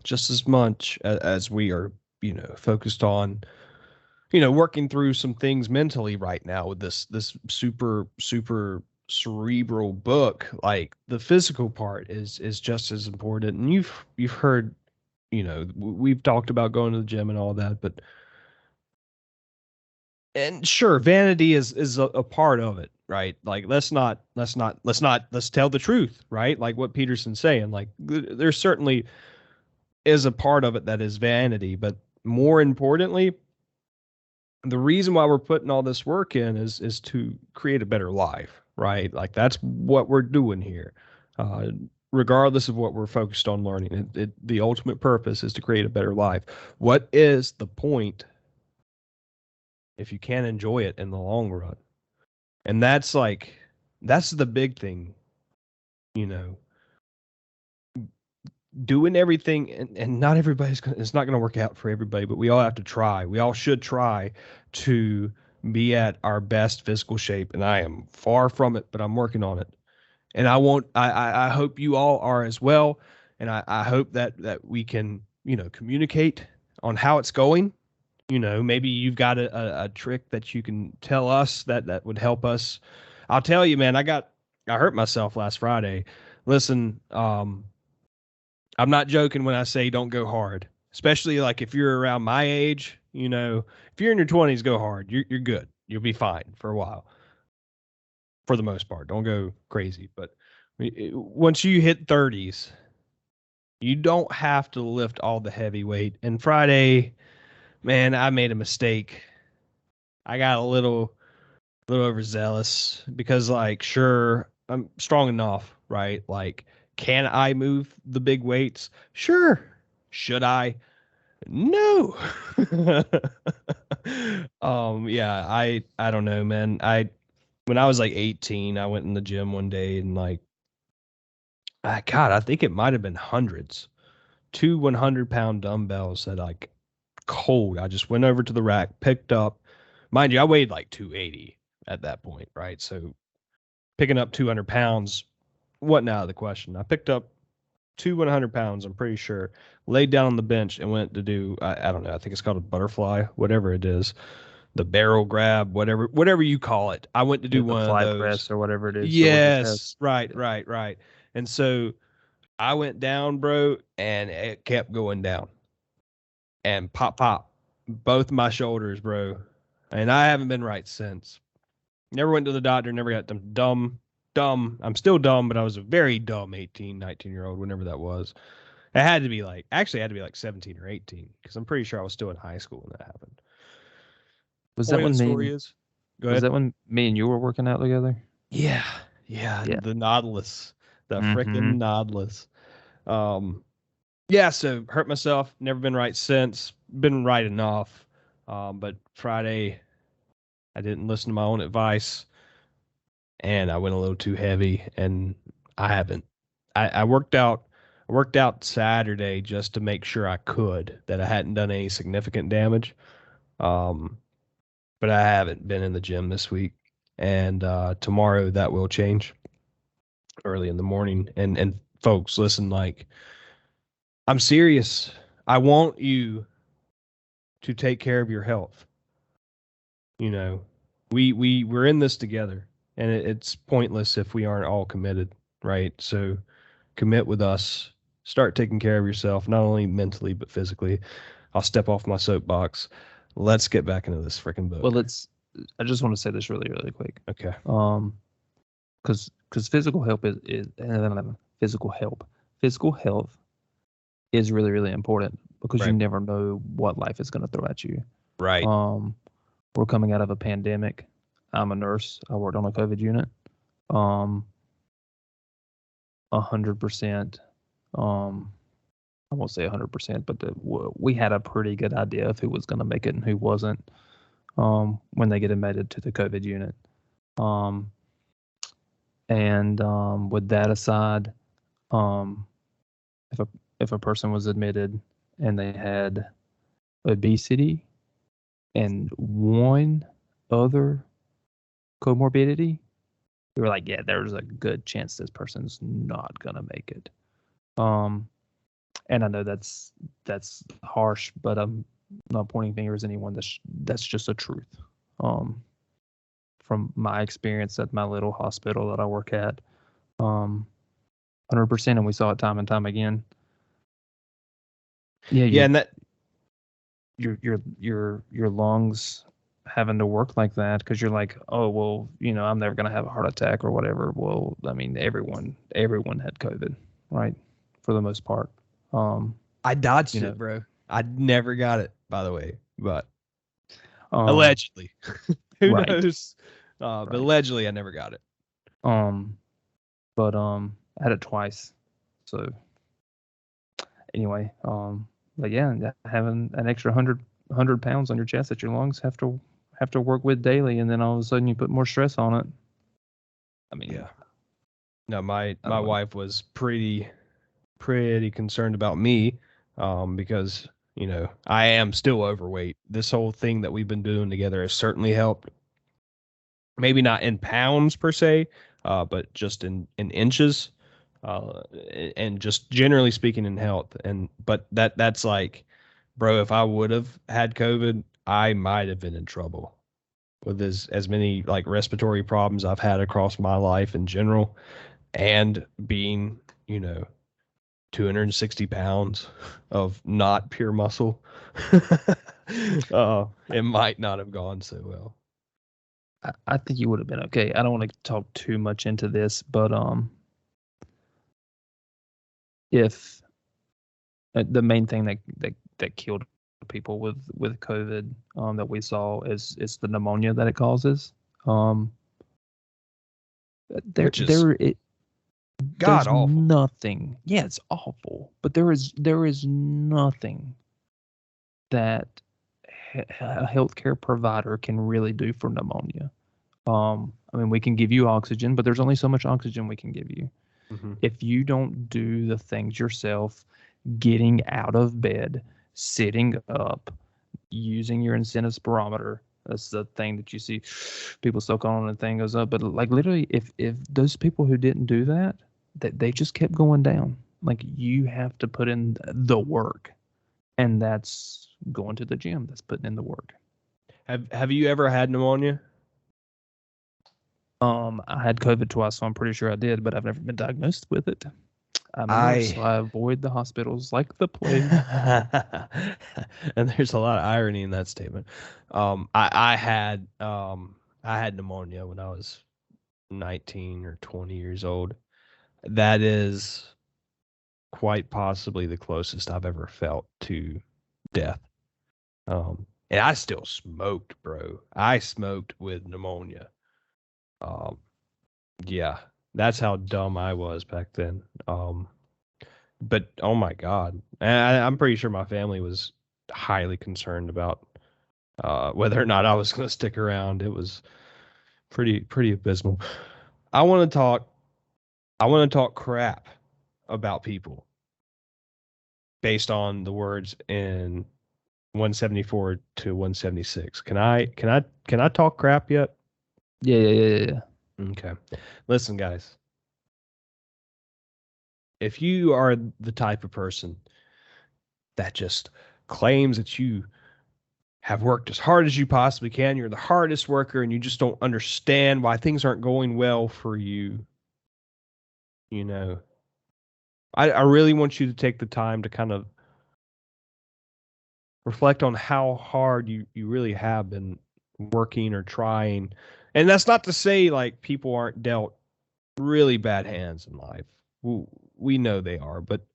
just as much as we are, focused on, working through some things mentally right now with this super cerebral book. Like the physical part is just as important. And you've heard, we've talked about going to the gym and all that, but and sure, vanity is a part of it, right? Like let's tell the truth, right? Like what Peterson's saying, like there certainly is a part of it that is vanity, but more importantly, the reason why we're putting all this work in is to create a better life, right? Like that's what we're doing here. Uh, Regardless of what we're focused on learning, the ultimate purpose is to create a better life. What is the point if you can't enjoy it in the long run? And that's the big thing, you know, doing everything, and not everybody's gonna, it's not going to work out for everybody, but we all have to try. We all should try to be at our best physical shape. And I am far from it, but I'm working on it. And I won't, I hope you all are as well. And I hope that we can, communicate on how it's going. Maybe you've got a trick that you can tell us that would help us. I'll tell you, man, I hurt myself last Friday. Listen, I'm not joking when I say don't go hard, especially like if you're around my age, if you're in your 20s, go hard. You're good. You'll be fine for a while. For the most part, don't go crazy, but once you hit 30s, you don't have to lift all the heavy weight. And Friday, man, I made a mistake. I got a little overzealous because like sure, I'm strong enough, right? Like can I move the big weights? Sure. Should I? No. Yeah, I don't know, man. When I was like 18, I went in the gym one day and like God, I think it might have been hundreds. Two 100-pound dumbbells that like cold. I just went over to the rack, picked up. Mind you, I weighed like 280 at that point, right? So picking up 200 pounds wasn't out of the question. I picked up two 100 pounds, I'm pretty sure, laid down on the bench and went to do, I don't know, I think it's called a butterfly, whatever it is, the barrel grab, whatever you call it. I went to do The one of fly those. press or whatever it is to work your chest. Yes, right. And so I went down, bro, and it kept going down. and pop, both my shoulders, bro. And I haven't been right since. Never went to the doctor, never got them dumb. I'm still dumb, but I was a very dumb 18, 19-year-old, whenever that was. It had to be like, actually, it had to be like 17 or 18, because I'm pretty sure I was still in high school when that happened. Was that Point of when the story is, go was ahead. that when me and you were working out together? Yeah, yeah, Yeah. the Nautilus, the Mm-hmm. freaking Nautilus. Um, yeah, so hurt myself. Never been right since. Been right enough. But Friday, I didn't listen to my own advice, and I went a little too heavy, and I haven't. I worked out. I worked out Saturday just to make sure I could that I hadn't done any significant damage. Um, but I haven't been in the gym this week, and tomorrow that will change early in the morning. And folks, listen, like I'm serious. I want you to take care of your health. You know, we're in this together, and it's pointless if we aren't all committed, right? So commit with us. Start taking care of yourself, not only mentally but physically. I'll step off my soapbox. Let's get back into this freaking Well, book. let's. I just want to say this really quick. Okay. Because physical help is physical health is really important because you Right. never know what life is going to throw at you. Right. Um, we're coming out of a pandemic. I'm a nurse. I worked on a COVID unit. 100%. I won't say 100%, but we had a pretty good idea of who was going to make it and who wasn't. When they get admitted to the COVID unit. Um, and with that aside, um, if a person was admitted and they had obesity and one other comorbidity, we were like, yeah, there's a good chance this person's not gonna make it. Um, and I know that's harsh, but I'm not pointing fingers at anyone. That's just the truth. Um, from my experience at my little hospital that I work at, 100%, and we saw it time and time again. Yeah, Yeah, and that your lungs having to work like that because you're like, oh well, I'm never gonna have a heart attack or whatever. Well, I mean, everyone had COVID, right? For the most part. Um, I you dodged know, it, bro. I never got it, by the way, but um, allegedly. Who right, knows? But right. allegedly, I never got it. Um, but I had it twice. So anyway, but yeah, having an extra 100 pounds on your chest that your lungs have to work with daily, and then all of a sudden you put more stress on it. I mean, Yeah. No, my I don't know. wife was pretty concerned about me, because I am still overweight. This whole thing that we've been doing together has certainly helped. Maybe not in pounds per se, but just in inches, uh, and just generally speaking in health. And but that's like, bro, if I would have had COVID, I might have been in trouble with as many like respiratory problems I've had across my life in general, and being, 260 pounds of not pure muscle. It might not have gone so well. I think you would have been okay. I don't want to talk too much into this, but if the main thing that killed people with COVID, that we saw is the pneumonia that it causes. Um, there Which is there it god there's awful. nothing. Yeah, it's awful, but there is nothing that a healthcare provider can really do for pneumonia. I mean, we can give you oxygen, but there's only so much oxygen we can give you. Hmm. If you don't do the things yourself, getting out of bed, sitting up, using your incentive spirometer, that's the thing that you see people stuck on and the thing goes up. But like literally, if those people who didn't do that, that they just kept going down. Like you have to put in the work, and that's going to the gym. That's putting in the work. Have you ever had pneumonia? I had COVID twice, so I'm pretty sure I did, but I've never been diagnosed with it. I'm a nurse, so I avoid the hospitals like the plague. And there's a lot of irony in that statement. I had pneumonia when I was 19 or 20 years old. That is quite possibly the closest I've ever felt to death. And I still smoked, bro. I smoked with pneumonia. Um, yeah, that's how dumb I was back then. But oh my god, and I'm pretty sure my family was highly concerned about whether or not I was going to stick around. It was pretty abysmal. I want to talk. I want to talk crap about people based on the words in 174 to 176. Can I talk crap yet? Yeah. Okay. Listen, guys. If you are the type of person that just claims that you have worked as hard as you possibly can, you're the hardest worker, and you just don't understand why things aren't going well for you, you know, I really want you to take the time to kind of reflect on how hard you really have been working or trying. And that's not to say like people aren't dealt really bad hands in life. We know they are, but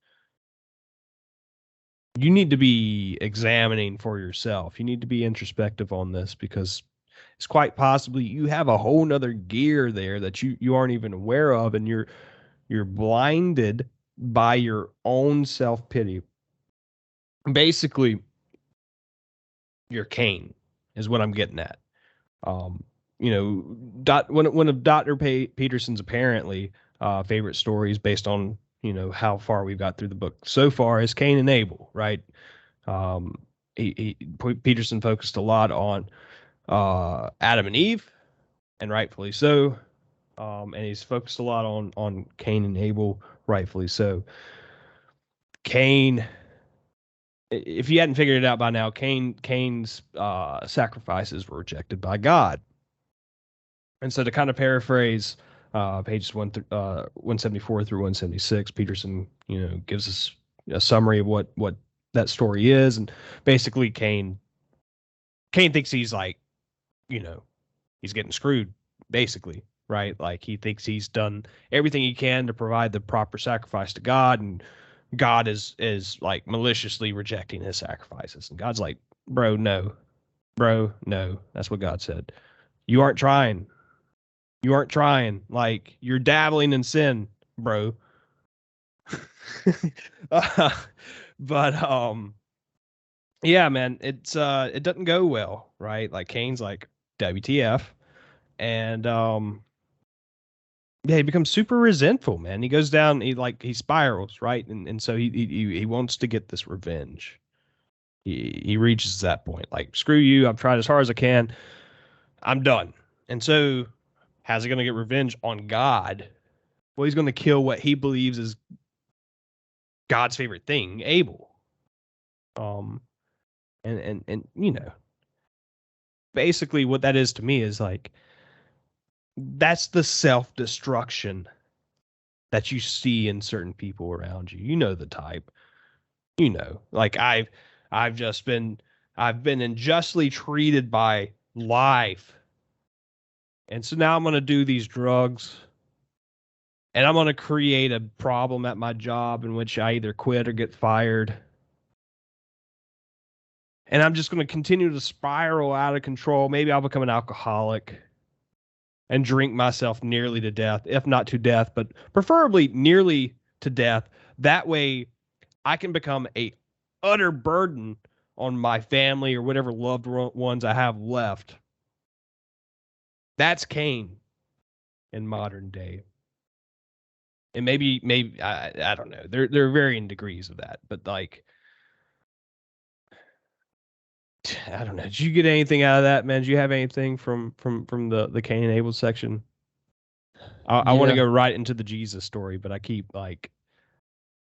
you need to be examining for yourself. You need to be introspective on this because it's quite possibly you have a whole nother gear there that you aren't even aware of, and you're blinded by your own self-pity. Basically, you're Cain is what I'm getting at. Um, one of Dr. Peterson's apparently favorite stories based on, how far we've got through the book so far is Cain and Abel, right? Um, Peterson focused a lot on Adam and Eve, and rightfully so. And he's focused a lot on Cain and Abel, rightfully so. Cain, if you hadn't figured it out by now, Cain's sacrifices were rejected by God. And so to kind of paraphrase pages 174 through 176, Peterson, gives us a summary of what that story is, and basically Cain thinks he's like, he's getting screwed, basically, right? Like he thinks he's done everything he can to provide the proper sacrifice to God, and God is like maliciously rejecting his sacrifices. And God's like, bro, no. That's what God said. You aren't trying. You aren't trying. Like you're dabbling in sin, bro. uh, but yeah, man, it doesn't go well, right? Like Cain's like WTF, and yeah, he becomes super resentful, man. He goes down, he spirals, right? And so he wants to get this revenge. He reaches that point, like screw you, I've tried as hard as I can, I'm done. And so, how's he gonna get revenge on God? Well, he's gonna kill what he believes is God's favorite thing, Abel. Um, and basically what that is to me is like that's the self destruction that you see in certain people around you. You know the type. Like I've just been I've been unjustly treated by life, and so now I'm going to do these drugs, and I'm going to create a problem at my job in which I either quit or get fired, and I'm just going to continue to spiral out of control. Maybe I'll become an alcoholic and drink myself nearly to death, if not to death, but preferably nearly to death. That way I can become a utter burden on my family or whatever loved ones I have left. That's Cain in modern day. And maybe I don't know. There are varying degrees of that, but like I don't know. Did you get anything out of that, man? Did you have anything from the Cain and Abel section? I want to Yeah. go right into the Jesus story, but I keep like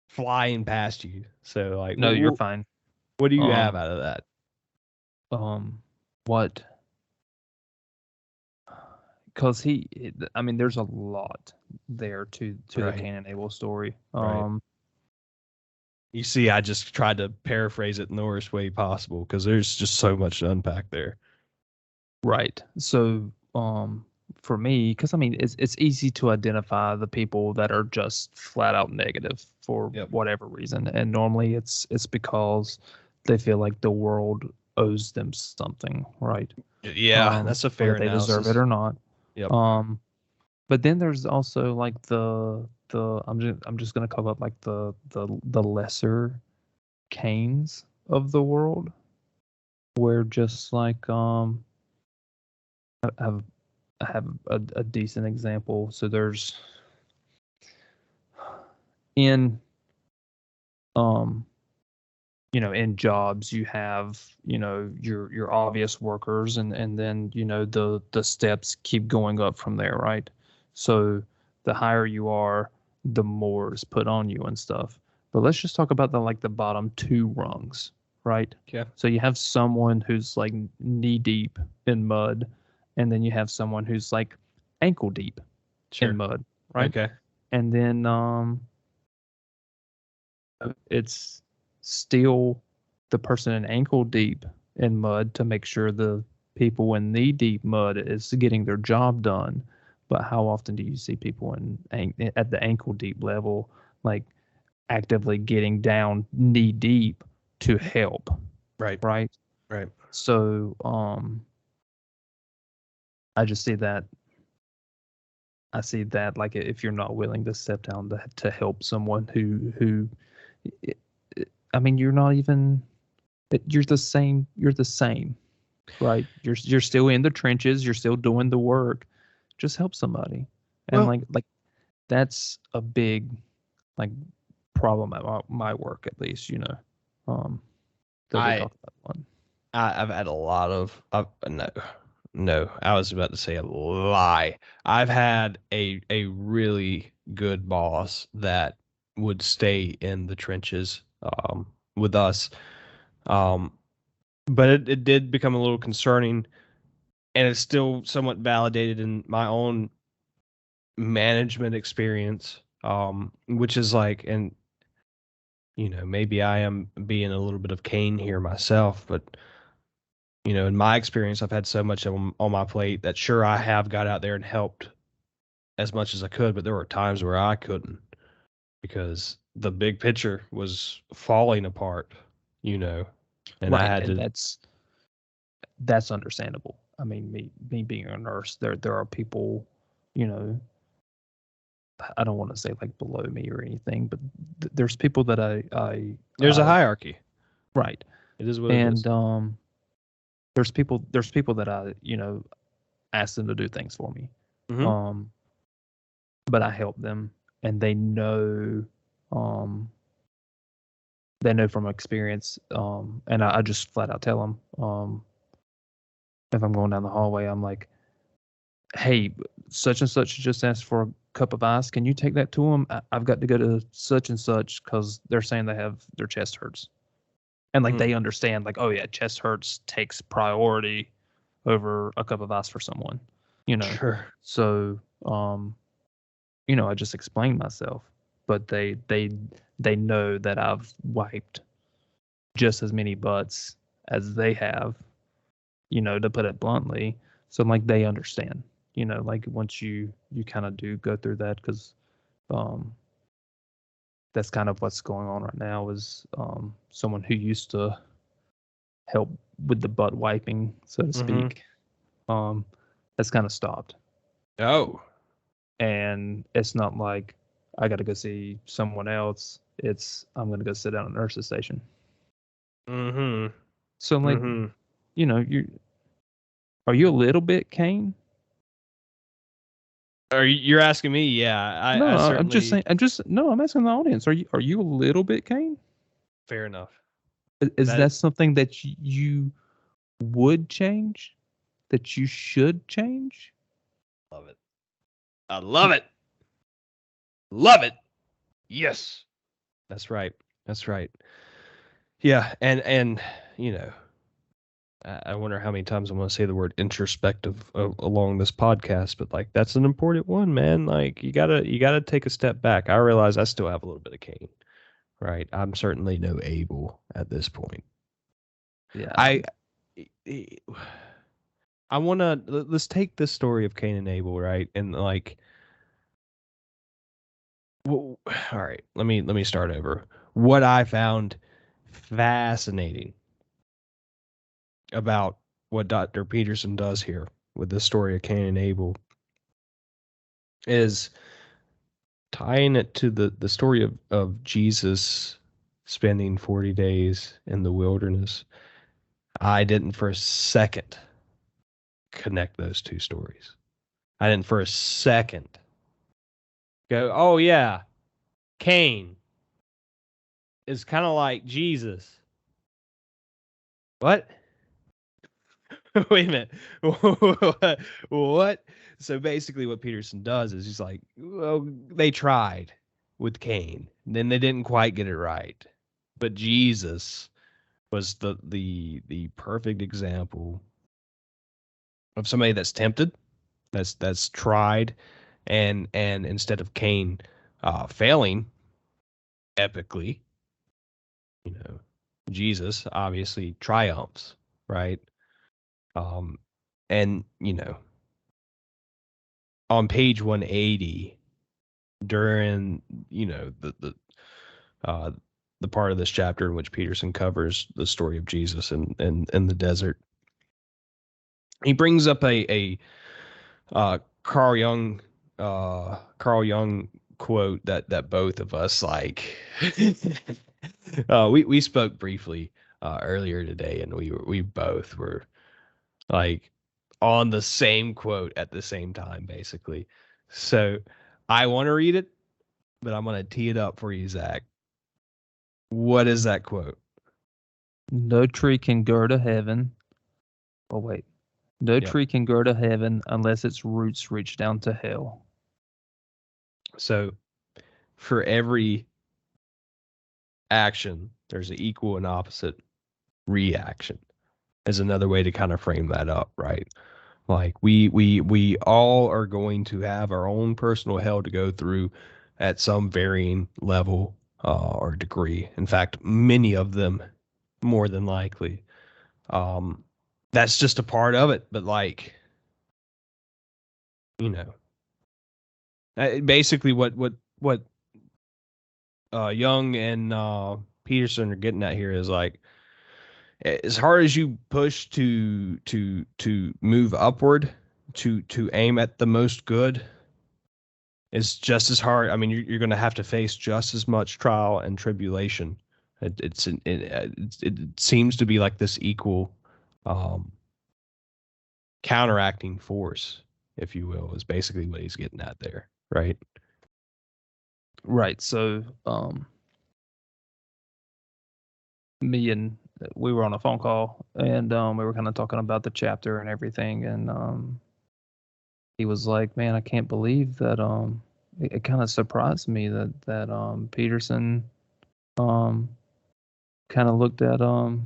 flying past you. So like, No, you're fine. what do you have Um, out of that? what because I mean, there's a lot there to the Right. Cain and Abel story. Right. You see, I just tried to paraphrase it in the worst way possible because there's just so much to unpack there. Right. So, for me, because I mean, it's easy to identify the people that are just flat out negative for Yep. whatever reason, and normally it's because they feel like the world owes them something, right? Yeah, that's a fair Whether they deserve it analysis. or not. Yep. Um, but then there's also like the I'm just gonna call it like the lesser Canes of the world, where just like I have I have a decent example. So there's in um in jobs you have your obvious workers, and then the steps keep going up from there, right? So the higher you are, the more is put on you and stuff. But let's just talk about the bottom two rungs, right? Okay. So you have someone who's like knee deep in mud, and then you have someone who's like ankle deep in Sure. mud, right? Okay. And then it's still the person in ankle deep in mud to make sure the people in knee deep mud is getting their job done. But how often do you see people at the ankle deep level, like actively getting down knee deep to help, Right. right? Right. So I just see that. I see that, like, if you're not willing to step down to help someone who I mean, you're not even you're the same. You're the same, right? You're still in the trenches. You're still doing the work. Just help somebody, and Well, like that's a big like problem at my work, at least. Um, that we I talk about one. I've had a lot of no, no. I was about to say a lie. I've had a really good boss that would stay in the trenches with us. Um, but it did become a little concerning, and it's still somewhat validated in my own management experience. Which is like, and maybe I am being a little bit of Cain here myself, but in my experience, I've had so much on my plate that sure I have got out there and helped as much as I could, but there were times where I couldn't because the big picture was falling apart, you know, and I Right, had and to. that's understandable. I mean, me being a nurse, there are people, you know, I don't want to say like below me or anything, but there's people that There's a hierarchy. right, It is what it is. and there's people that I ask them to do things for me, Mm-hmm. um, but I help them, and um, they know from experience, and I just flat out tell them, if I'm going down the hallway, I'm like, hey, such and such just asked for a cup of ice. Can you take that to them? I've got to go to such and such because they're saying they have their chest hurts. And like Mm. they understand, like, oh yeah, chest hurts takes priority over a cup of ice for someone, you know. Sure. So I just explained myself. But they know that I've wiped just as many butts as they have, to put it bluntly. So like they understand, like once you kind of do go through that, because um that's kind of what's going on right now is someone who used to help with the butt wiping, so to Mm-hmm. speak, um that's kind of stopped. Oh. And it's not like I got to go see someone else. It's I'm going to go sit down at a nurse's station. Mm-hmm. So like, Mm-hmm. you are you a little bit Kane? You're asking me? Yeah, I No, I'm just certainly. saying. I'm asking the audience. Are you a little bit Kane? Fair enough. Is That that something that you would change? That you should change? love it. I love it. Love it. Yes. That's right. That's right. Yeah, and you know, I wonder how many times I'm going to say the word introspective along this podcast, but like that's an important one, man. Like you gotta take a step back. I realize I still have a little bit of Cain, right? I'm certainly no Abel at this point. Yeah. I I want to let's take this story of Cain and Abel, right? And like, well, all right, let me start over. What I found fascinating about what Dr. Peterson does here with the story of Cain and Abel is tying it to the story of Jesus spending 40 days in the wilderness. I didn't for a second connect those two stories. I didn't for a second go, oh yeah, Cain is kind of like Jesus. What? Wait a minute. What? So basically, what Peterson does is he's like, well, they tried with Cain, then they didn't quite get it right. But Jesus was the perfect example of somebody that's tempted, that's tried, and instead of Cain failing epically, you know, Jesus obviously triumphs, right? Um, and on page 180 during uh, the part of this chapter in which Peterson covers the story of Jesus in the desert, he brings up a Carl Jung quote that both of us like. We spoke briefly earlier today, and we both were like on the same quote at the same time, basically. So I want to read it, but I'm gonna tee it up for you, Zach. What is that quote? No tree can grow to heaven. Oh, wait. No Yep. tree can grow to heaven unless its roots reach down to hell. So for every action, there's an equal and opposite reaction. Is another way to kind of frame that up, right? Like we all are going to have our own personal hell to go through at some varying level or degree. In fact, many of them more than likely. Um, that's just a part of it. But like, you know, basically what Young and Peterson are getting at here is like, as hard as you push to move upward, to aim at the most good, is just as hard. I mean, you're going to have to face just as much trial and tribulation. It seems to be like this equal um, counteracting force, if you will, is basically what he's getting at there, right? Right. So, me and we were on a phone call, and we were kind of talking about the chapter and everything, and he was like, "Man, I can't believe that." It kind of surprised me that Peterson um kind of looked at was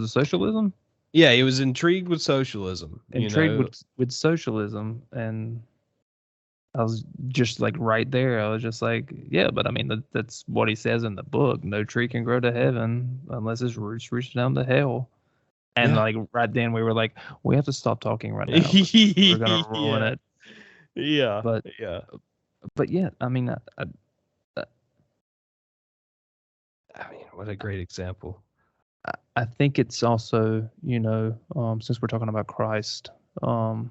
it socialism? Yeah, he was intrigued with socialism. Intrigued with socialism, and I was just like right there. I was just like, yeah, but I mean that's what he says in the book. No tree can grow to heaven unless its roots reach down to hell. And Yeah. like right then we were like, we have to stop talking right now because we're gonna ruin Yeah. it. Yeah. But Yeah. yeah, I mean, I mean, what a great example. I think it's also, since we're talking about Christ, um,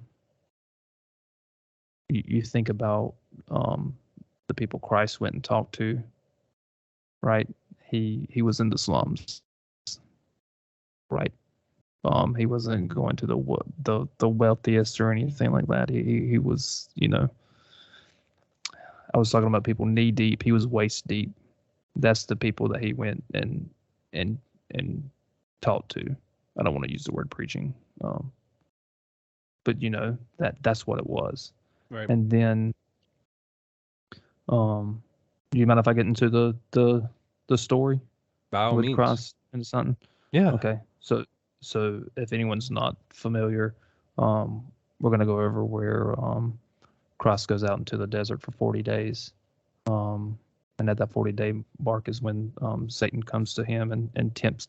you think about the people Christ went and talked to, right? He was in the slums, right? He wasn't going to the wealthiest or anything like that. He was, I was talking about people knee deep. He was waist deep. That's the people that he went and and taught to. I don't want to use the word preaching, but that's what it was. Right. And then, do you mind if I get into the story By all with means. Christ and something? Yeah. Okay, so So if anyone's not familiar, we're going to go over where Christ goes out into the desert for 40 days. And at that 40-day mark is when Satan comes to him and tempts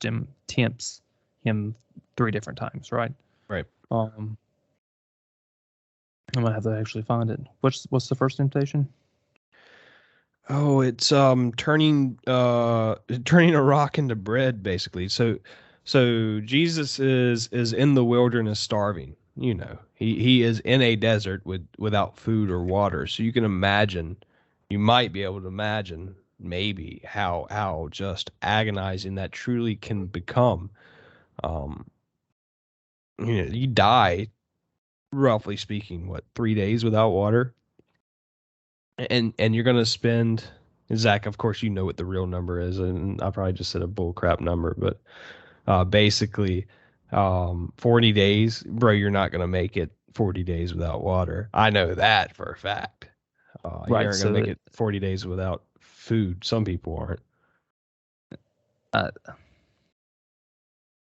him 3 different times, right? Right. I'm gonna have to actually find it. What's the first temptation? Oh, it's turning a rock into bread, basically. So Jesus is in the wilderness starving. You know, he is in a desert without food or water. So you can imagine, you might be able to imagine maybe how just agonizing that truly can become. Um, you die, roughly speaking, what, 3 days without water, and you're gonna spend, Zach, of course you know what the real number is, and I probably just said a bull crap number, but basically 40 days, bro, you're not gonna make it 40 days without water. I know that for a fact. You Right. aren't gonna make So it 40 days without food. Some people aren't. I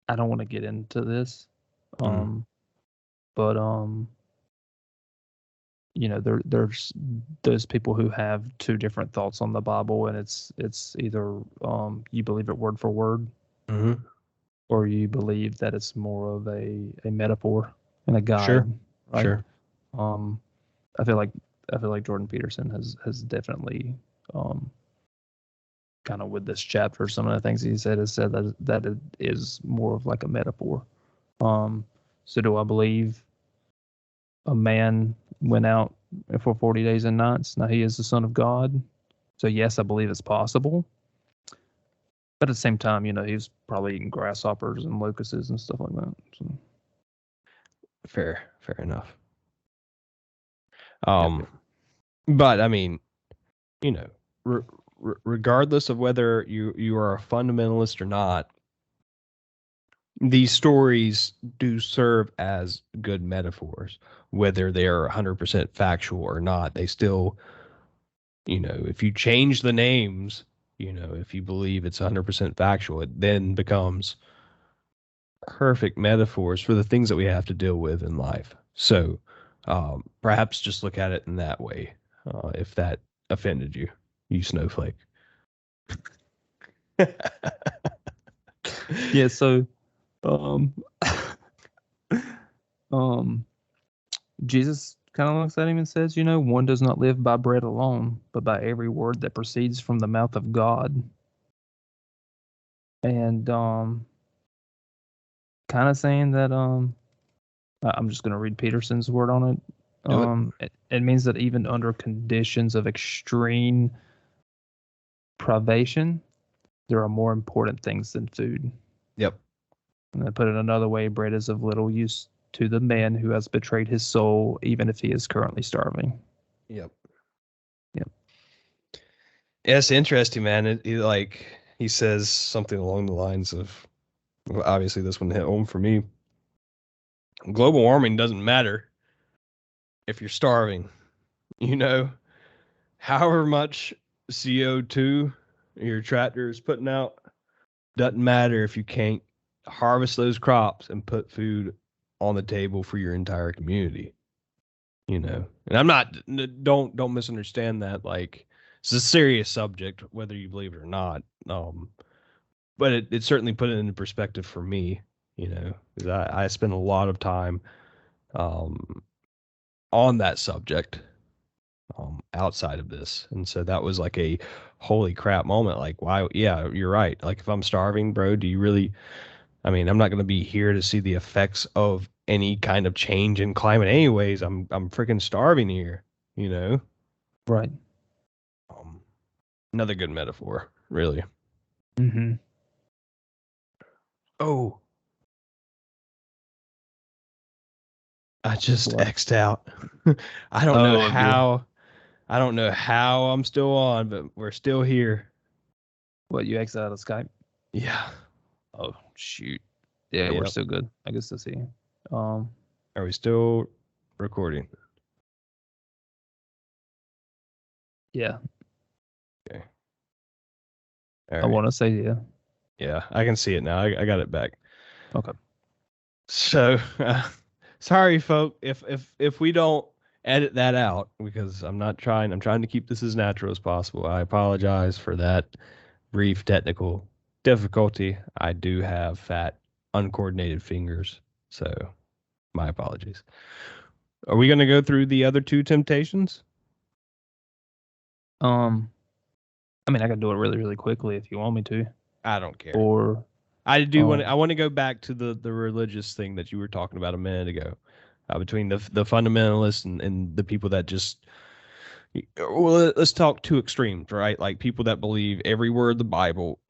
I don't want to get into this, Mm, um, but there's those people who have 2 different thoughts on the Bible, and it's either you believe it word for word, mm-hmm. or you believe that it's more of a metaphor and a guide, Sure, right? sure. Um, I feel like I feel like Jordan Peterson has definitely um, kind of with this chapter, some of the things he said has said that it is more of like a metaphor. Um, so do I believe a man went out for 40 days and nights? Now he is the son of God. So yes, I believe it's possible. But at the same time, he was probably eating grasshoppers and locusts and stuff like that. So, Fair enough. yep. But I mean, you know, regardless of whether you are a fundamentalist or not, these stories do serve as good metaphors, whether they are 100% factual or not. They still, if you change the names, if you believe it's 100% factual, it then becomes perfect metaphors for the things that we have to deal with in life. So perhaps just look at it in that way, if that offended you, you snowflake. Yeah. So, um, um, Jesus kind of looks at him and says, one does not live by bread alone, but by every word that proceeds from the mouth of God. And kind of saying that I'm just going to read Peterson's word on it. Do it. It means that even under conditions of extreme privation, there are more important things than food. Yep. And I put it another way, bread is of little use to the man who has betrayed his soul, even if he is currently starving. Yep. Yep. Yeah, it's interesting, man. He says something along the lines of, well, obviously this one hit home for me. Global warming doesn't matter if you're starving. You know, however much CO2 your tractor is putting out doesn't matter if you can't harvest those crops and put food on the table for your entire community. And I'm not, don't misunderstand that. Like, it's a serious subject, whether you believe it or not. But it certainly put it into perspective for me, because I spend a lot of time um, on that subject outside of this. And so that was like a holy crap moment. Like, why? Yeah, you're right. Like, if I'm starving, bro, do you really? I mean, I'm not going to be here to see the effects of any kind of change in climate, anyways. I'm freaking starving here, you know? Right. Um, Another good metaphor, really. Mm-hmm. Oh, I just What? X'd out. I don't know Oh, yeah. how. I don't know how I'm still on, but we're still here. What, you exit out of Skype? Yeah. Oh, shoot. Yeah, we're Yep. still good. I guess to see. Um, Are we still recording? yeah, Okay. All I right. want to say yeah. Yeah, I can see it now. I got it back. Okay. So, sorry, folk, if we don't edit that out because I'm not trying. I'm trying to keep this as natural as possible. I apologize for that brief technical difficulty. I do have fat, uncoordinated fingers, so my apologies. Are we going to go through the other two temptations? Um, I mean, I can do it really, really quickly if you want me to. I don't care. Or I do want. I um, want to go back to the religious thing that you were talking about a minute ago, between the fundamentalists and the people that just. Well, let's talk two extremes, right? Like people that believe every word of the Bible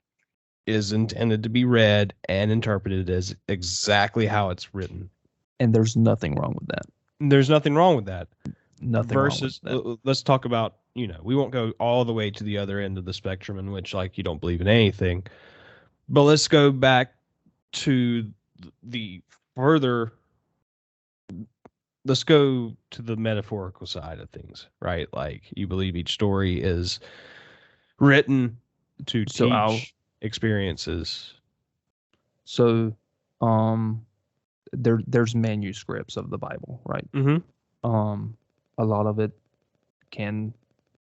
is intended to be read and interpreted as exactly how it's written. and there's nothing wrong with that. There's nothing wrong with that. Nothing wrong with Versus, that. let's talk about, we won't go all the way to the other end of the spectrum in which like you don't believe in anything, but let's go back to the further. Let's go to the metaphorical side of things, right? Like you believe each story is written to So I'll teach experiences. so um there's manuscripts of the Bible, right? Mm-hmm. A lot of it can,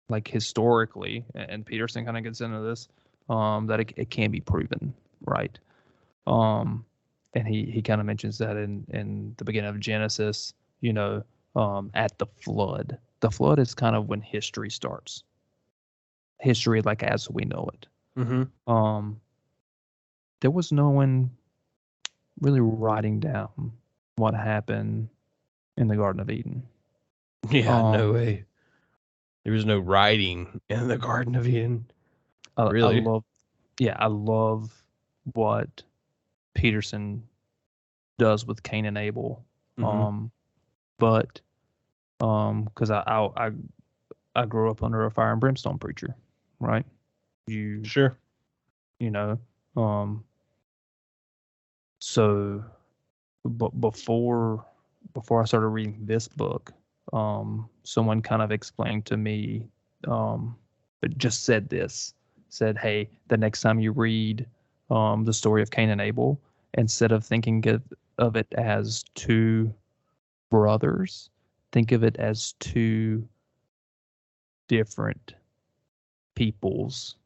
like, historically, and Peterson kind of gets into this, that it can be proven, right? Um, and he kind of mentions that in the beginning of Genesis, at the flood. The flood is kind of when history starts. History, like as we know it. Mm-hmm. Um, there was no one really writing down what happened in the Garden of Eden. Yeah, no Um, way. There was no writing in the Garden of Eden. I Really? love, yeah, I love what Peterson does with Cain and Abel. Mm-hmm. Um, but because I grew up under a fire and brimstone preacher, right? You Sure. you know, um, so but before I started reading this book, someone kind of explained to me, but just said, hey, the next time you read the story of Cain and Abel, instead of thinking of it as two brothers, think of it as two different peoples,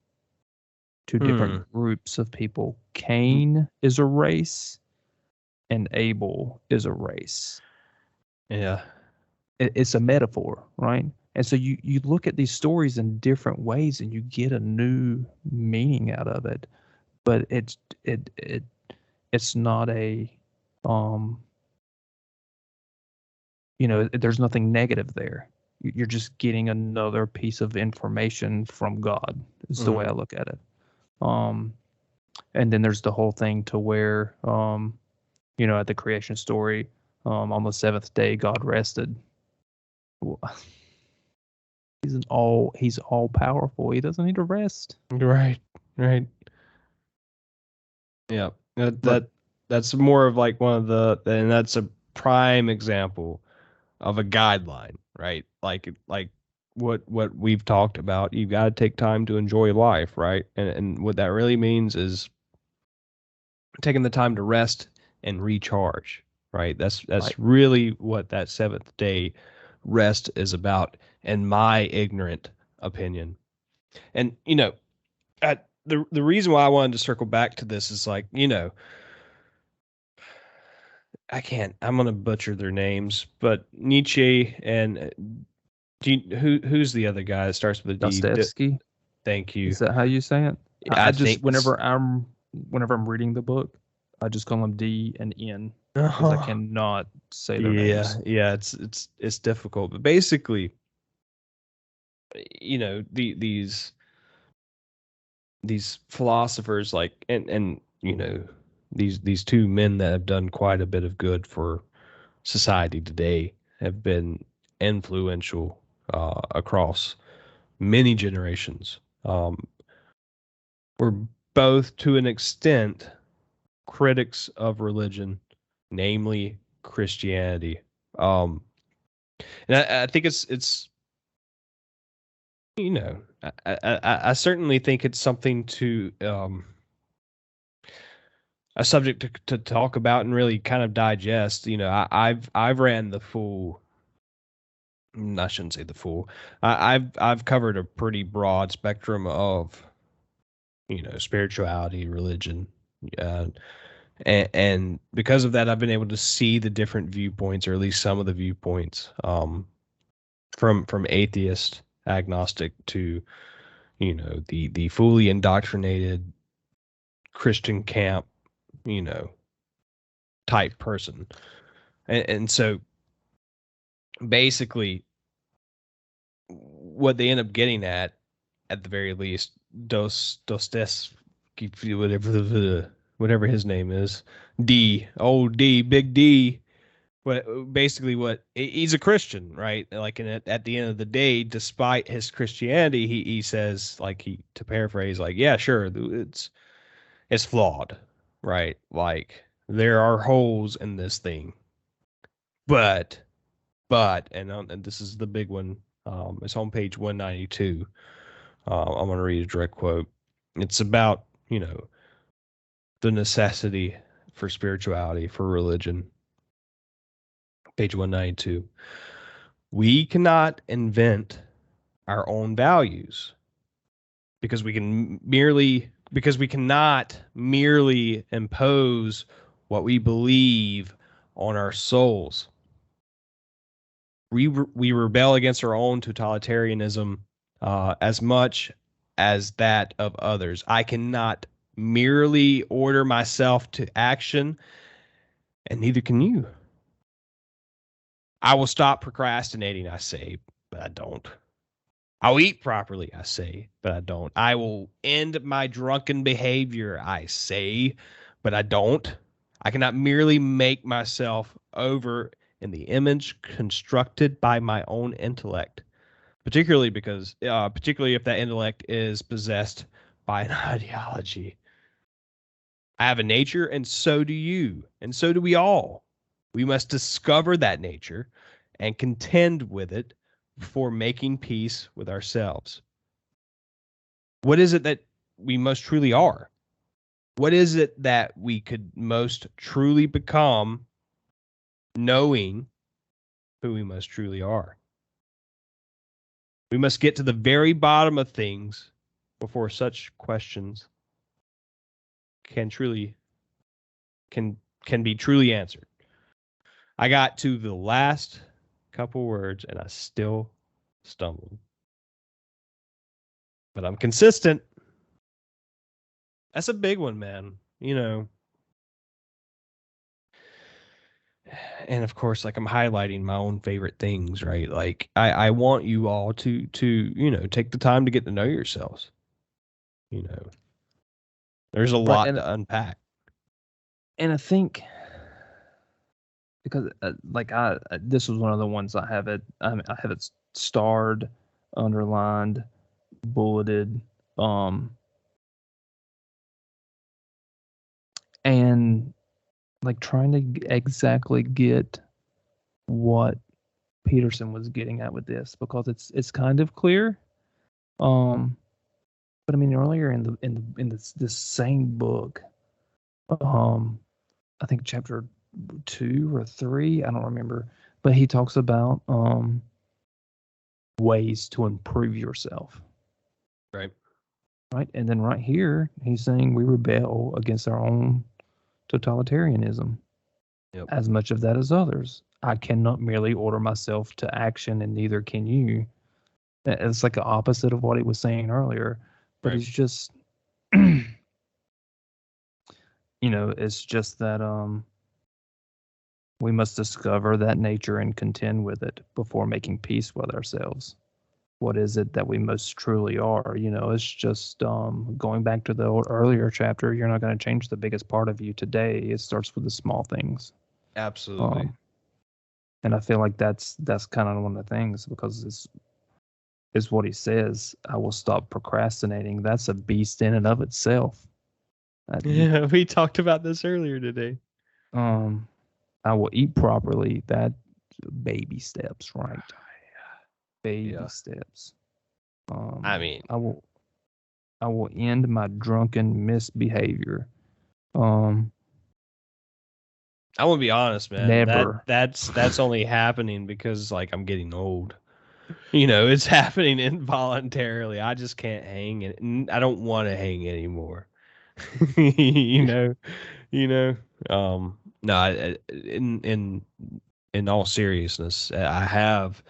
two different Hmm. groups of people. Cain is a race and Abel is a race. Yeah. It's a metaphor, right? And so you look at these stories in different ways and you get a new meaning out of it. But it's not a um there's nothing negative there. You're just getting another piece of information from God. Is the way Mm-hmm. I look at it. Um, and then there's the whole thing to where at the creation story, on the seventh day God rested. Well, he's all powerful. He doesn't need to rest. Right. Right. Yeah. But That's more of like one of and that's a prime example of a guideline, right? Like what we've talked about. You've got to take time to enjoy life, right? And what that really means is taking the time to rest and recharge, right? right, That's really what that seventh day rest is about, in my ignorant opinion. And the reason why I wanted to circle back to this is like, I can't. I'm gonna butcher their names, but Nietzsche and who's the other guy that starts with a D? Dostoevsky, Thank you. is that how you say it? I I just think it's. whenever I'm reading the book, I just call them D and N because I cannot say their Yeah, names. yeah. It's difficult, but basically, these philosophers like and these two men that have done quite a bit of good for society today have been influential across many generations. We're both, to an extent, critics of religion, namely Christianity. Um, and I think it's I certainly think it's something to a subject to talk about and really kind of digest. You know, I've ran the full. I shouldn't say the full. I've covered a pretty broad spectrum of, you know, spirituality, religion, uh, and because of that, I've been able to see the different viewpoints, or at least some of the viewpoints, from atheist, agnostic to, you know, the fully indoctrinated Christian camp, you know, type person. And so basically what they end up getting at the very least, Dostoevsky, whatever his name is, old D, big D. What basically what he's a Christian, right? Like, and at the end of the day, despite his Christianity, he says, like, he, to paraphrase, like, yeah, sure, it's flawed, right? Like, there are holes in this thing, but and this is the big one. It's on page 192. I'm going to read a direct quote. It's about, you know, the necessity for spirituality, for religion. Page 192. We cannot invent our own values because we cannot merely impose what we believe on our souls. We rebel against our own totalitarianism as much as that of others. I cannot merely order myself to action, and neither can you. I will stop procrastinating, I say, but I don't. I'll eat properly, I say, but I don't. I will end my drunken behavior, I say, but I don't. I cannot merely make myself over in the image constructed by my own intellect, particularly if that intellect is possessed by an ideology. I have a nature, and so do you, and so do we all. We must discover that nature and contend with it before making peace with ourselves. What is it that we most truly are? What is it that we could most truly become, knowing who we most truly are? We must get to the very bottom of things before such questions can truly can can be truly answered. I got to the last couple words and I still stumbled. But I'm consistent. That's a big one, man. You know, and of course, like, I'm highlighting my own favorite things, right? Like, I want you all to, you know, take the time to get to know yourselves. You know, there's a Right, lot to unpack. and I think because like this was one of the ones I have it starred, underlined, bulleted, um, and like trying to exactly get what Peterson was getting at with this because it's kind of clear. Um, but I mean earlier in this same book, um, I think chapter 2 or 3, I don't remember, but he talks about ways to improve yourself. Right. Right. And then right here, he's saying we rebel against our own totalitarianism Yep. as much of that as others. I cannot merely order myself to action, and neither can you. It's like the opposite of what he was saying earlier. But Right. he's just, you know, it's just that we must discover that nature and contend with it before making peace with ourselves. What is it that we most truly are? You know, it's just going back to the earlier chapter. You're not going to change the biggest part of you today. It starts with the small things. Absolutely. Um, and I feel like that's kind of one of the things because is what he says. I will stop procrastinating. That's a beast in and of itself. You, Yeah, we talked about this earlier today. um, I will eat properly. That baby steps, right? Baby Yeah. steps. I mean, I will end my drunken misbehavior. Um, I want to be honest, man. Never. That's only happening because like I'm getting old. You know, it's happening involuntarily. I just can't hang it. I don't want to hang anymore. you know, you know. No, in all seriousness, I have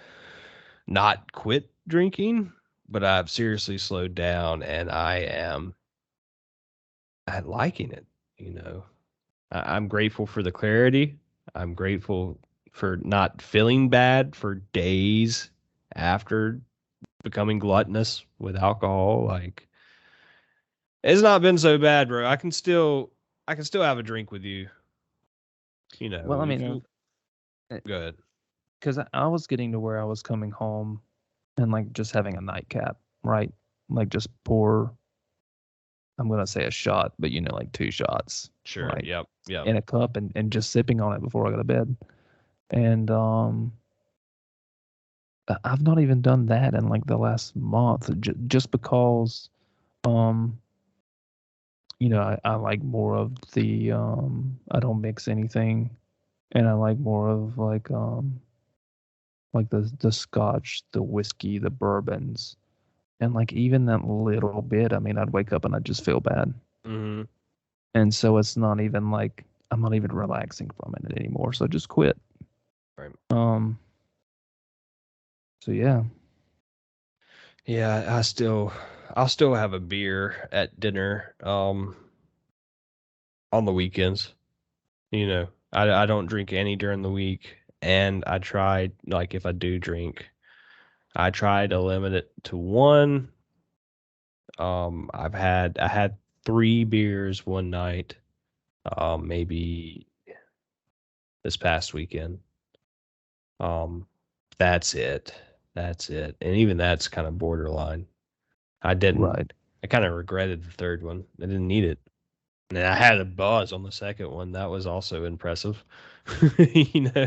not quit drinking, but I've seriously slowed down, and I'm liking it. You know, I'm grateful for the clarity. I'm grateful for not feeling bad for days after becoming gluttonous with alcohol. Like it's not been so bad, bro. I can still have a drink with you. You Well, I know, if mean, you good. because I was getting to where I was coming home and like just having a nightcap, right? Like just pour, I'm gonna say a shot, but like 2 shots, Sure. right, Yep. Yep. in a cup and just sipping on it before I go to bed. And I've not even done that in like the last month, just because um I like more of the I don't mix anything, and I like more of like the scotch, the whiskey, the bourbons. And like even that little bit, I mean, I'd wake up and I'd just feel bad. Hmm. And so it's not even like I'm not even relaxing from it anymore. So I just quit. Right. Um so yeah. Yeah, I'll still have a beer at dinner on the weekends. You know, I don't drink any during the week, and I try like if I do drink, I try to limit it to one. I had 3 beers one night, maybe this past weekend. Um, that's it. That's it. And even that's kind of borderline. I didn't. Right. I kind of regretted the third one. I didn't need it. And I had a buzz on the second one. That was also impressive. you know.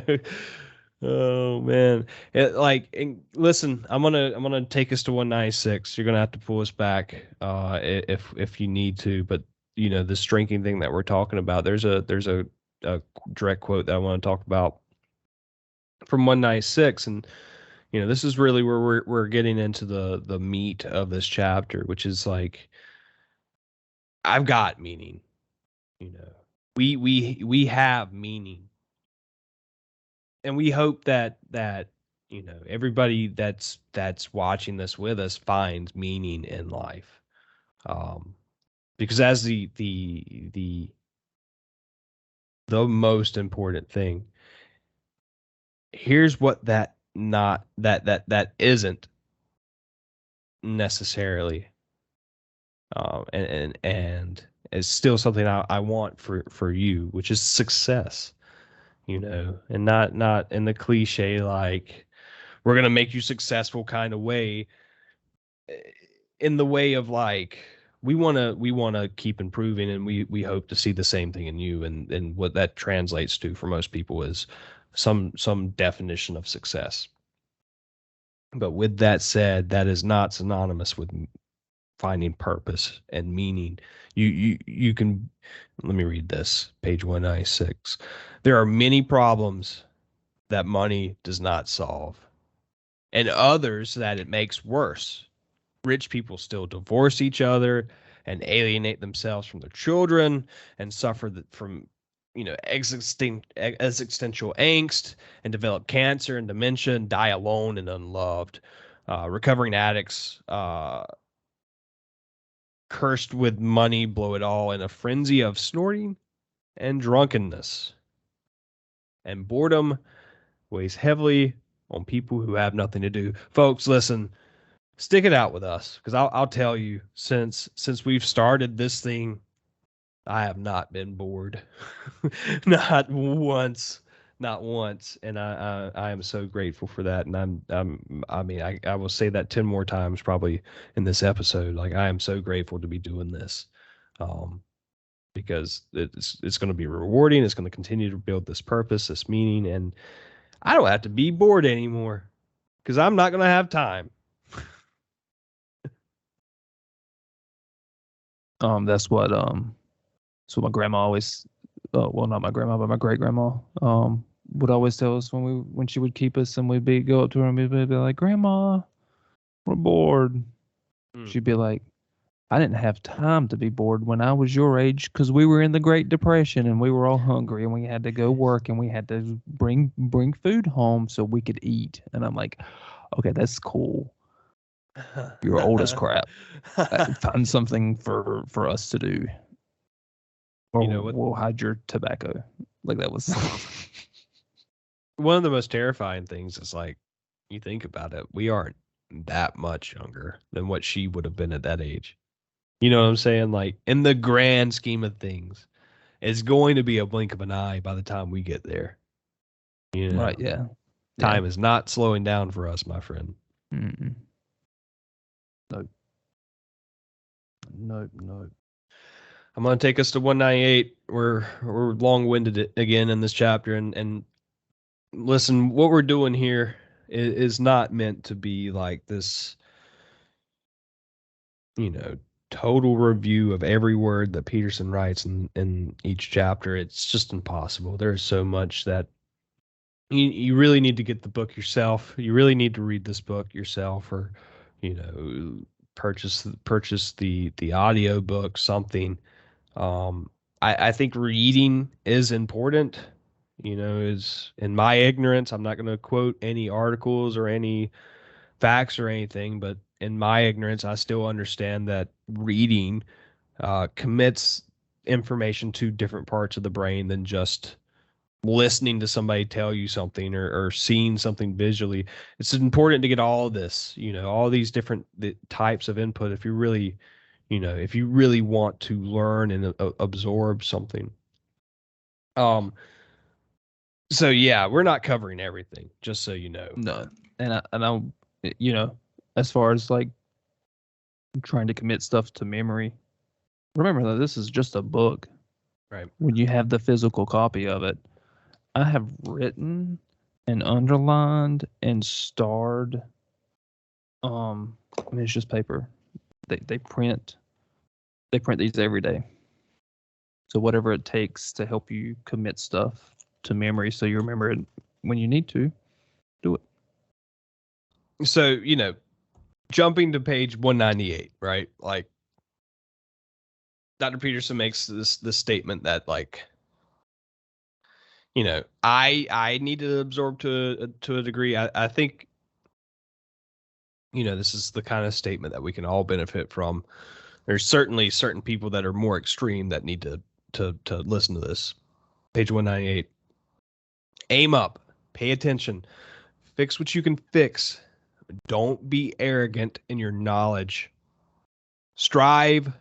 Oh man. Listen, I'm gonna take us to 196. You're gonna have to pull us back if you need to. But this drinking thing that we're talking about, a direct quote that I want to talk about from 196. And this is really where we're getting into the meat of this chapter, which is like I've got meaning. We have meaning, and we hope that everybody that's watching this with us finds meaning in life. Because as the most important thing, here's what that not that isn't necessarily, and it's still something I want for you, which is success. And not in the cliche like we're gonna make you successful kind of way, in the way of like we want to keep improving, and we hope to see the same thing in you, and what that translates to for most people is some definition of success. But with that said, that is not synonymous with finding purpose and meaning. You can let me read this, page 196. There are many problems that money does not solve, and others that it makes worse. Rich people still divorce each other and alienate themselves from their children and suffer from existential angst, and develop cancer and dementia and die alone and unloved. Recovering addicts, cursed with money, blow it all in a frenzy of snorting and drunkenness. And boredom weighs heavily on people who have nothing to do. Folks, listen, stick it out with us, because I'll tell you, since we've started this thing, I have not been bored, not once, not once, and I am so grateful for that. And I mean I will say that 10 more times probably in this episode. Like I am so grateful to be doing this, um, because it's going to be rewarding. It's going to continue to build this purpose, this meaning, and I don't have to be bored anymore because I'm not going to have time. That's what my grandma always well, not my grandma, but my great grandma, would always tell us when she would keep us and we'd go up to her and we'd be like, "Grandma, we're bored." Mm. She'd be like, "I didn't have time to be bored when I was your age because we were in the Great Depression and we were all hungry and we had to go work and we had to bring food home so we could eat." And I'm like, "Okay, that's cool. You're old as crap. Find something for us to do, or You know what? we'll hide your tobacco." Like that was. One of the most terrifying things is like, you think about it, we aren't that much younger than what she would have been at that age. You know what I'm saying? Like, in the grand scheme of things, it's going to be a blink of an eye by the time we get there. You know, Right. Yeah. Yeah. time is not slowing down for us, my friend. Mm-mm. Nope. Nope. Nope. I'm going to take us to 198. We're long-winded again in this chapter, and listen, what we're doing here is not meant to be like this, you know, total review of every word that Peterson writes in each chapter. It's just impossible. There's so much that you really need to get the book yourself. You really need to read this book yourself, or, you know, purchase the audio book, something. I think reading is important. You know, is in my ignorance, I'm not going to quote any articles or any facts or anything, but in my ignorance, I still understand that reading commits information to different parts of the brain than just listening to somebody tell you something, or seeing something visually. It's important to get all of this, you know, all these different types of input if you really, you know, if you really want to learn and absorb something. Um, so yeah, we're not covering everything, just so you know. No. And I, you know, as far as like trying to commit stuff to memory, remember that this is just a book. Right. When you have the physical copy of it, I have written and underlined and starred. I mean, it's just paper. They print these every day. So whatever it takes to help you commit stuff to memory, so you remember it when you need to, do it. So, you know, jumping to page 198, right? Like, Dr. Peterson makes this statement that, like, you know, I need to absorb to a degree. I think, you know, this is the kind of statement that we can all benefit from. There's certainly certain people that are more extreme that need to listen to this. Page 198. Aim up. Pay attention. Fix what you can fix. Don't be arrogant in your knowledge. Strive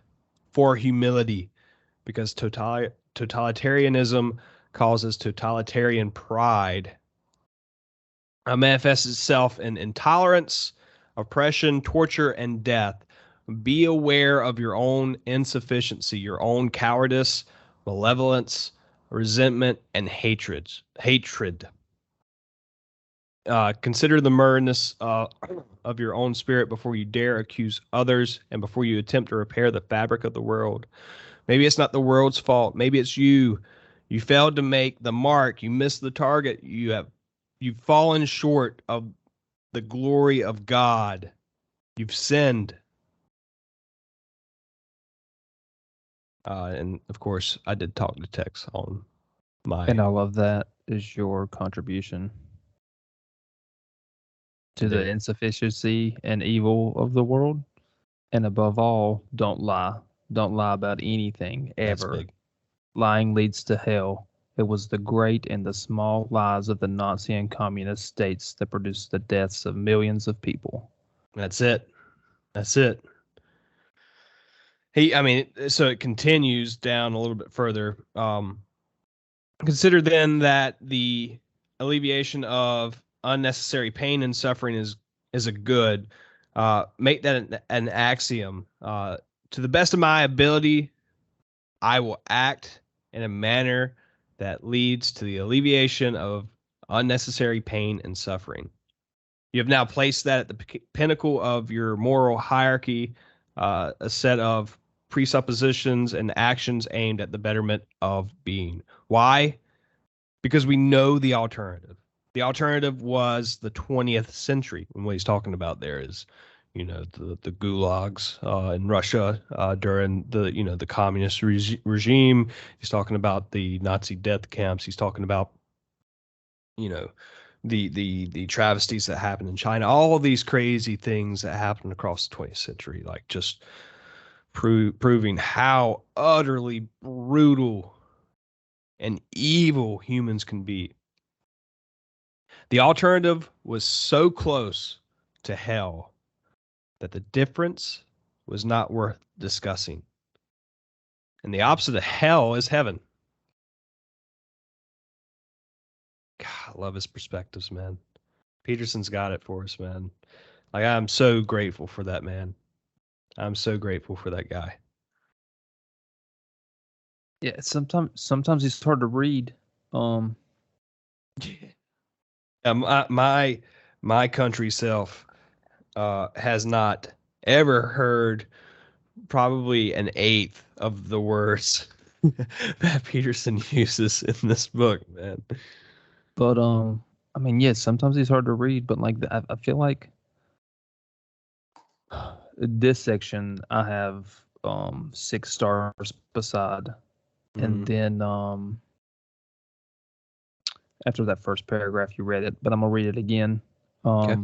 for humility, because totalitarianism causes totalitarian pride. Manifests itself in intolerance, oppression, torture, and death. Be aware of your own insufficiency, your own cowardice, malevolence, resentment, and hatred. Consider the murriness of your own spirit before you dare accuse others and before you attempt to repair the fabric of the world. Maybe it's not the world's fault. Maybe it's you. You failed to make the mark. You missed the target. You've fallen short of the glory of God. You've sinned. And of course, I did talk to Tex on my. And all of that is your contribution to the Did. insufficiency and evil of the world. And above all, don't lie. Don't lie about anything That's ever. big. Lying leads to hell. It was the great and the small lies of the Nazi and communist states that produced the deaths of millions of people. That's it. That's it. I mean, so it continues down a little bit further. Consider then that the alleviation of unnecessary pain and suffering is a good. Make that an axiom. To the best of my ability, I will act in a manner that leads to the alleviation of unnecessary pain and suffering. You have now placed that at the pinnacle of your moral hierarchy, a set of presuppositions, and actions aimed at the betterment of being. Why? Because we know the alternative. The alternative was the 20th century. And what he's talking about there is, the gulags in Russia during the communist regime. He's talking about the Nazi death camps. He's talking about, you know, the travesties that happened in China. All these crazy things that happened across the 20th century, like just proving how utterly brutal and evil humans can be. The alternative was so close to hell that the difference was not worth discussing. And the opposite of hell is heaven. God, I love his perspectives, man. Peterson's got it for us, man. Like, I'm so grateful for that man. I'm so grateful for that guy. Yeah, sometimes it's hard to read. My country self has not ever heard probably an eighth of the words that Peterson uses in this book, man. But I mean, yeah, sometimes it's hard to read, but like I feel like this section I have 6 stars beside, and then after that first paragraph you read it, but I'm gonna read it again. Okay.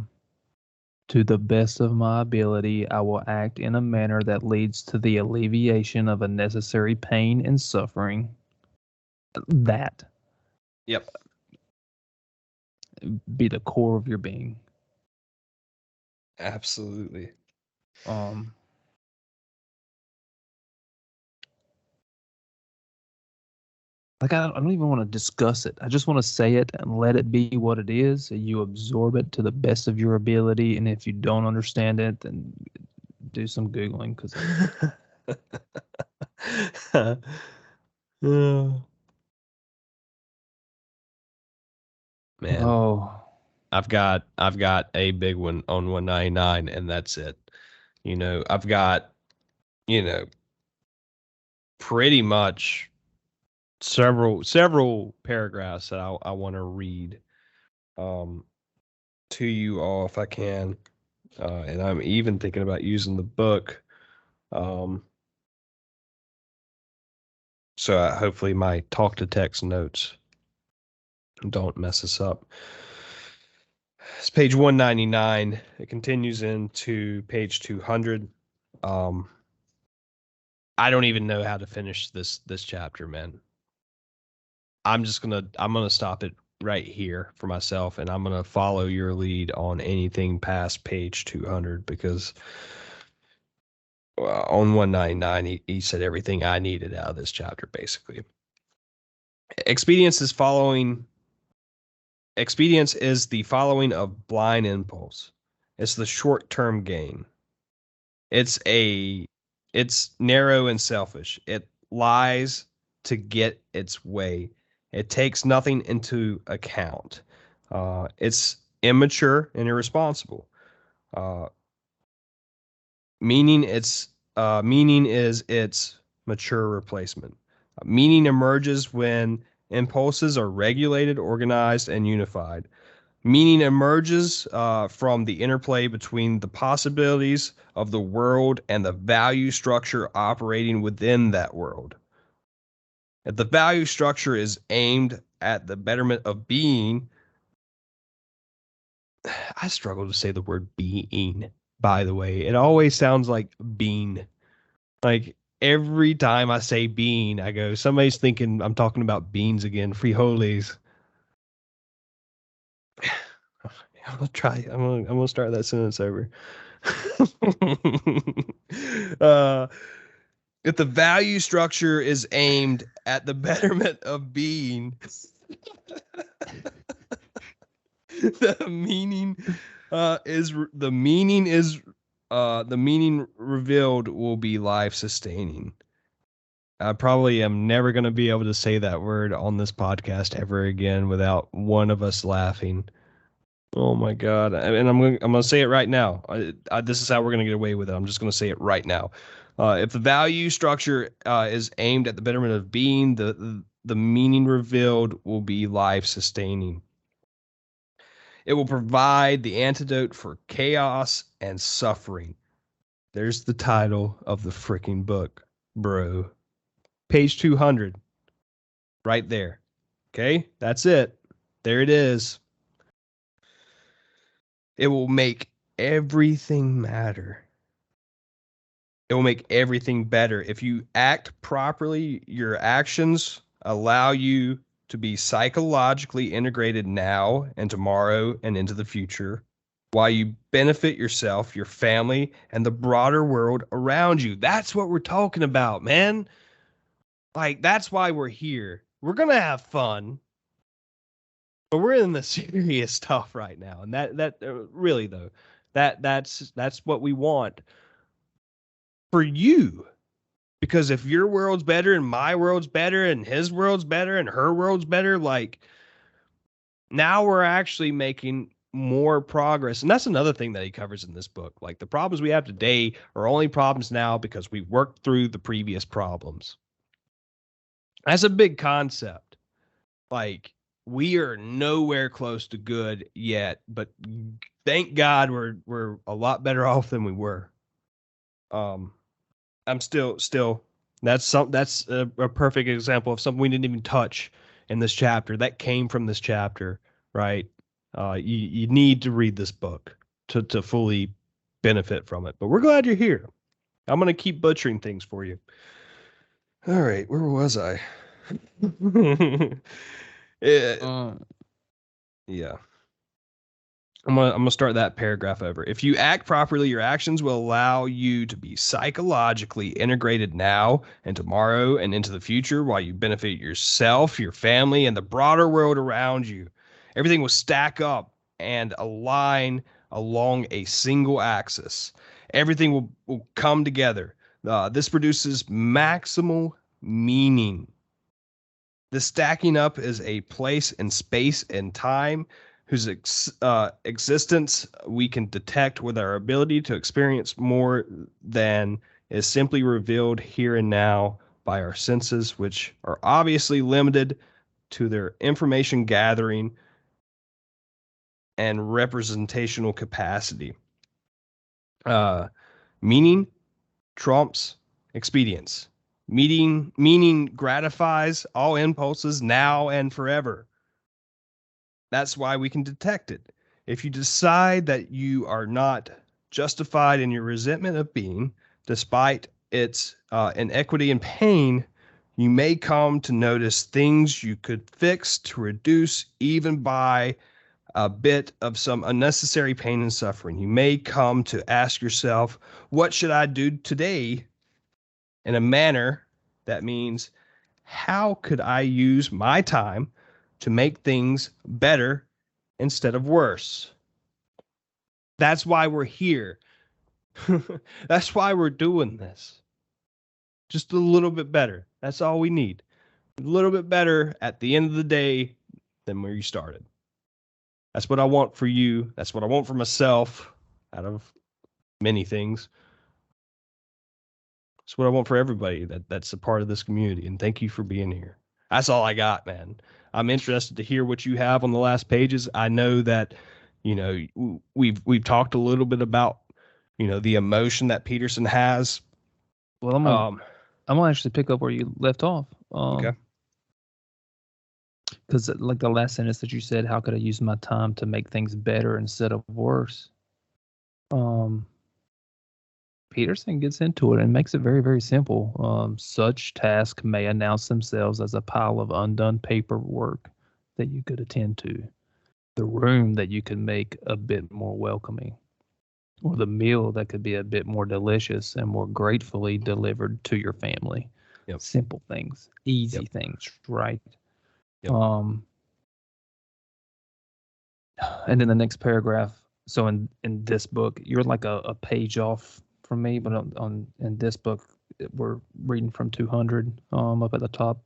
To the best of my ability, I will act in a manner that leads to the alleviation of unnecessary pain and suffering. That Yep. be the core of your being. Absolutely. Like I don't even want to discuss it. I just want to say it and let it be what it is. You absorb it to the best of your ability, and if you don't understand it, then do some googling because. Oh, man. Oh, I've got a big one on 199, and that's it. I've got, pretty much several paragraphs that I want to read to you all if I can. And I'm even thinking about using the book. So hopefully my talk to text notes don't mess us up. It's page 199. It continues into page 200. I don't even know how to finish this chapter, man. I'm gonna stop it right here for myself, and I'm gonna follow your lead on anything past page 200 because on 199 he said everything I needed out of this chapter basically. Expedience is the following of blind impulse. It's the short-term gain. It's narrow and selfish. It lies to get its way. It takes nothing into account. It's immature and irresponsible. Uh, meaning is its mature replacement. Meaning emerges when impulses are regulated, organized, and unified. Meaning emerges from the interplay between the possibilities of the world and the value structure operating within that world. If the value structure is aimed at the betterment of being, I struggle to say the word being, by the way. It always sounds like bean. Like every time I say bean, I go, somebody's thinking I'm talking about beans again, frijoles. I'm gonna try. I'm gonna start that sentence over. uh, if the value structure is aimed at the betterment of being, the meaning the meaning revealed will be life sustaining. I probably am never going to be able to say that word on this podcast ever again without one of us laughing. Oh my God. And I'm gonna say it right now. This is how we're gonna get away with it. I'm just gonna say it right now. If the value structure is aimed at the betterment of being, the meaning revealed will be life sustaining. It will provide the antidote for chaos and suffering. There's the title of the freaking book, bro. Page 200, right there. Okay, that's it. There it is. It will make everything matter. It will make everything better. If you act properly, your actions allow you to be psychologically integrated now and tomorrow and into the future while you benefit yourself, your family, and the broader world around you. That's what we're talking about, man. Like, that's why we're here. We're going to have fun, but we're in the serious stuff right now. And that really though, that's what we want for you. Because if your world's better and my world's better and his world's better and her world's better, like now we're actually making more progress. And that's another thing that he covers in this book. Like the problems we have today are only problems now because we worked through the previous problems. That's a big concept. Like we are nowhere close to good yet, but thank God we're a lot better off than we were. Um, I'm still that's a perfect example of something we didn't even touch in this chapter that came from this chapter, right? You need to read this book to fully benefit from it. But we're glad you're here. I'm gonna keep butchering things for you. All right, where was I? Eh, Uh, yeah. I'm gonna start that paragraph over. If you act properly, your actions will allow you to be psychologically integrated now and tomorrow and into the future while you benefit yourself, your family, and the broader world around you. Everything will stack up and align along a single axis. Everything will come together. This produces maximal meaning. The stacking up is a place in space and time whose existence we can detect with our ability to experience more than is simply revealed here and now by our senses, which are obviously limited to their information gathering and representational capacity. Uh, Meaning trumps expedience. Meaning gratifies all impulses now and forever. That's why we can detect it. If you decide that you are not justified in your resentment of being, despite its inequity and pain, you may come to notice things you could fix to reduce even by a bit of some unnecessary pain and suffering. You may come to ask yourself, what should I do today in a manner that means, how could I use my time to make things better instead of worse? That's why we're here. That's why we're doing this. Just a little bit better. That's all we need. A little bit better at the end of the day than where you started. That's what I want for you. That's what I want for myself out of many things. It's what I want for everybody that's a part of this community. And thank you for being here. That's all I got, man. I'm interested to hear what you have on the last pages. I know that, we've talked a little bit about, the emotion that Peterson has. well, Um, I'm gonna actually pick up where you left off. okay. Because like the last sentence that you said, how could I use my time to make things better instead of worse? Um, Peterson gets into it and makes it very, very simple. Such tasks may announce themselves as a pile of undone paperwork that you could attend to, the room that you could make a bit more welcoming, or the meal that could be a bit more delicious and more gratefully delivered to your family. Yep. Simple things, easy Yep. things, right? Yep. And then the next paragraph. So in this book, you're like a page off from me, but on in this book, we're reading from 200 up at the top.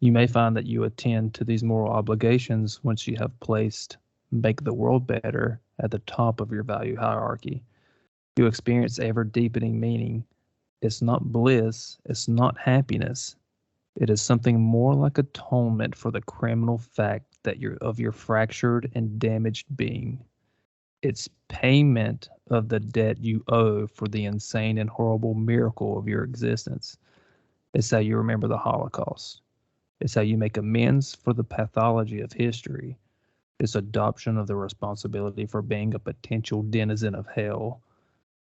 You may find that you attend to these moral obligations once you have placed make the world better at the top of your value hierarchy. You experience ever deepening meaning. It's not bliss, it's not happiness. It is something more like atonement for the criminal fact that you're of your fractured and damaged being. It's payment of the debt you owe for the insane and horrible miracle of your existence. It's how you remember the Holocaust. It's how you make amends for the pathology of history. It's adoption of the responsibility for being a potential denizen of hell.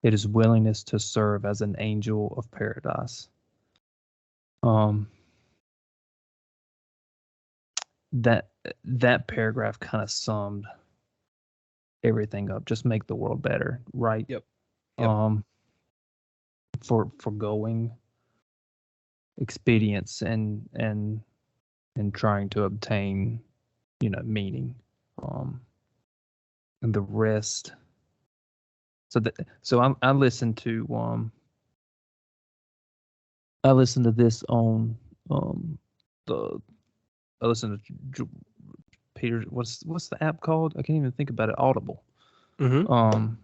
It is willingness to serve as an angel of paradise. Um, that that paragraph kind of summed everything up. Just make the world better, right? Yep. For going expedience and trying to obtain, meaning, and the rest. I listened to this on the I listened to Peter. What's the app called? I can't even think about it. Audible. Mm-hmm.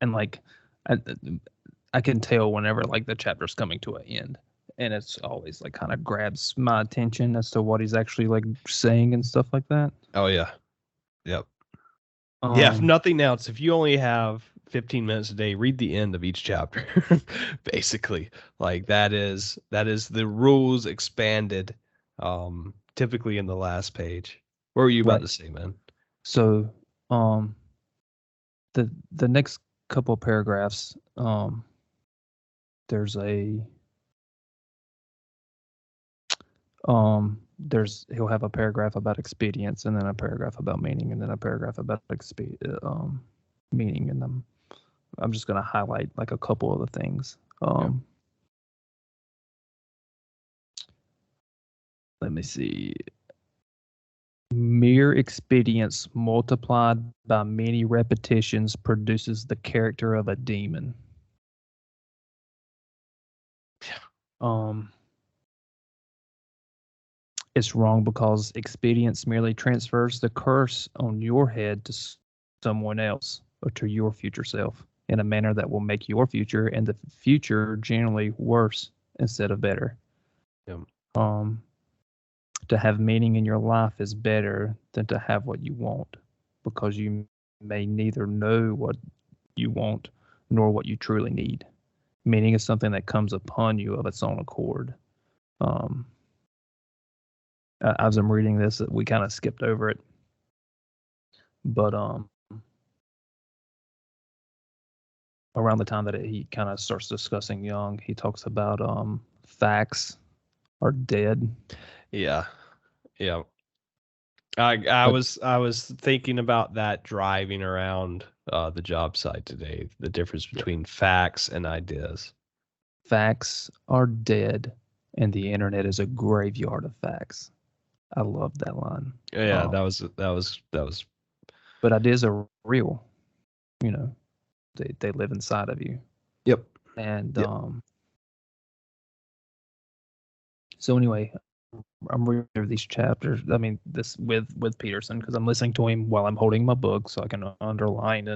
And like I can tell whenever like the chapter's coming to an end, and it's always like kind of grabs my attention as to what he's actually like saying and stuff like that. Oh yeah. Yep. Yeah, if nothing else, if you only have 15 minutes a day, read the end of each chapter. Basically, like that is the rules expanded, typically in the last page. What were you about to say, man? So, the next couple of paragraphs, there's he'll have a paragraph about expedience, and then a paragraph about meaning, and then a paragraph about meaning, and I'm just gonna highlight like a couple of the things. Let me see. Mere expedience multiplied by many repetitions produces the character of a demon. It's wrong because expedience merely transfers the curse on your head to someone else or to your future self in a manner that will make your future and the future generally worse instead of better. Yep. To have meaning in your life is better than to have what you want, because you may neither know what you want nor what you truly need. Meaning is something that comes upon you of its own accord. As I'm reading this, we kind of skipped over it, but around the time that he kind of starts discussing Jung, he talks about facts are dead. Yeah. I was thinking about that driving around the job site today. The difference between facts and ideas. Facts are dead, and the internet is a graveyard of facts. I love that line. Yeah, that was. But ideas are real. They live inside of you. Yep. And so anyway, I'm reading through these chapters. I mean, this with Peterson, because I'm listening to him while I'm holding my book, so I can underline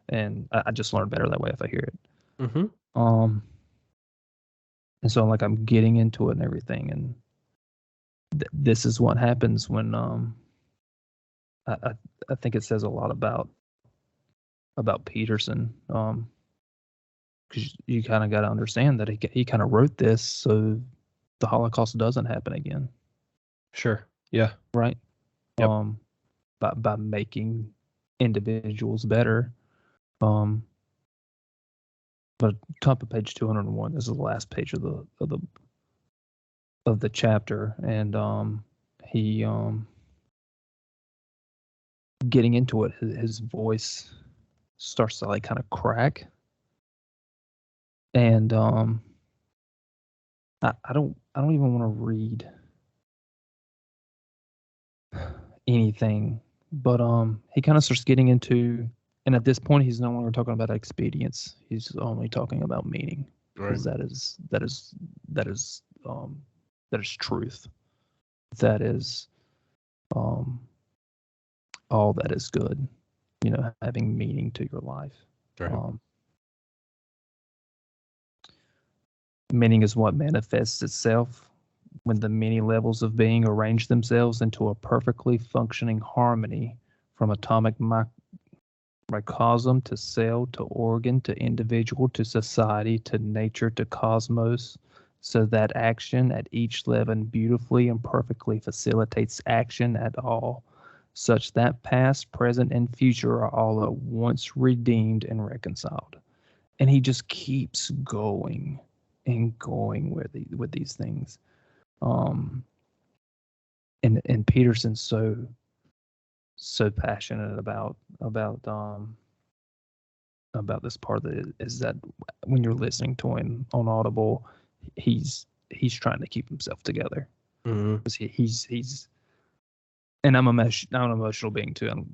and I just learn better that way if I hear it. Mm-hmm. And so like I'm getting into it and everything, and this is what happens when I think it says a lot about Peterson, because you kind of got to understand that he kind of wrote this so the Holocaust doesn't happen again. Sure. Yeah. Right. Yep. By making individuals better. But top of page 201 is the last page of the chapter, and he getting into it, his voice starts to like kind of crack, and I don't even want to read anything, but he kind of starts getting into, and at this point he's no longer talking about expedience, he's only talking about meaning, because that is truth, that is all that is good, having meaning to your life. Right. Um, Meaning is what manifests itself when the many levels of being arrange themselves into a perfectly functioning harmony from atomic microcosm to cell to organ to individual to society to nature to cosmos, so that action at each level beautifully and perfectly facilitates action at all, such that past, present, and future are all at once redeemed and reconciled. And he just keeps going and going with these things. Um, and Peterson's so passionate about this part that is that when you're listening to him on Audible, he's trying to keep himself together Mm-hmm. because he's and I'm an emotional being too, and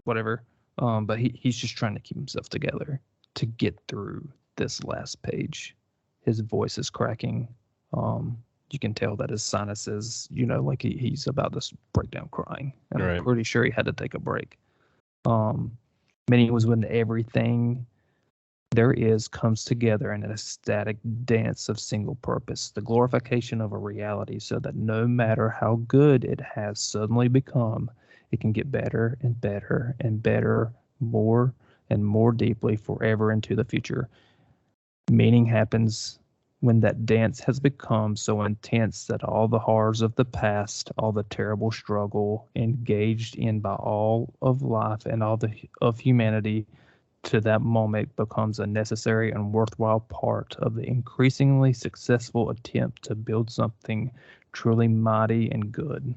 whatever. But he's just trying to keep himself together to get through this last page. His voice is cracking. You can tell that his sinuses, like he's about to break down crying, and I'm Right. pretty sure he had to take a break. Um, Meaning was when everything there is comes together in an ecstatic dance of single purpose, the glorification of a reality, so that no matter how good it has suddenly become, it can get better and better and better, more and more deeply forever into the future. Meaning happens when that dance has become so intense that all the horrors of the past, all the terrible struggle engaged in by all of life and all of humanity to that moment becomes a necessary and worthwhile part of the increasingly successful attempt to build something truly mighty and good.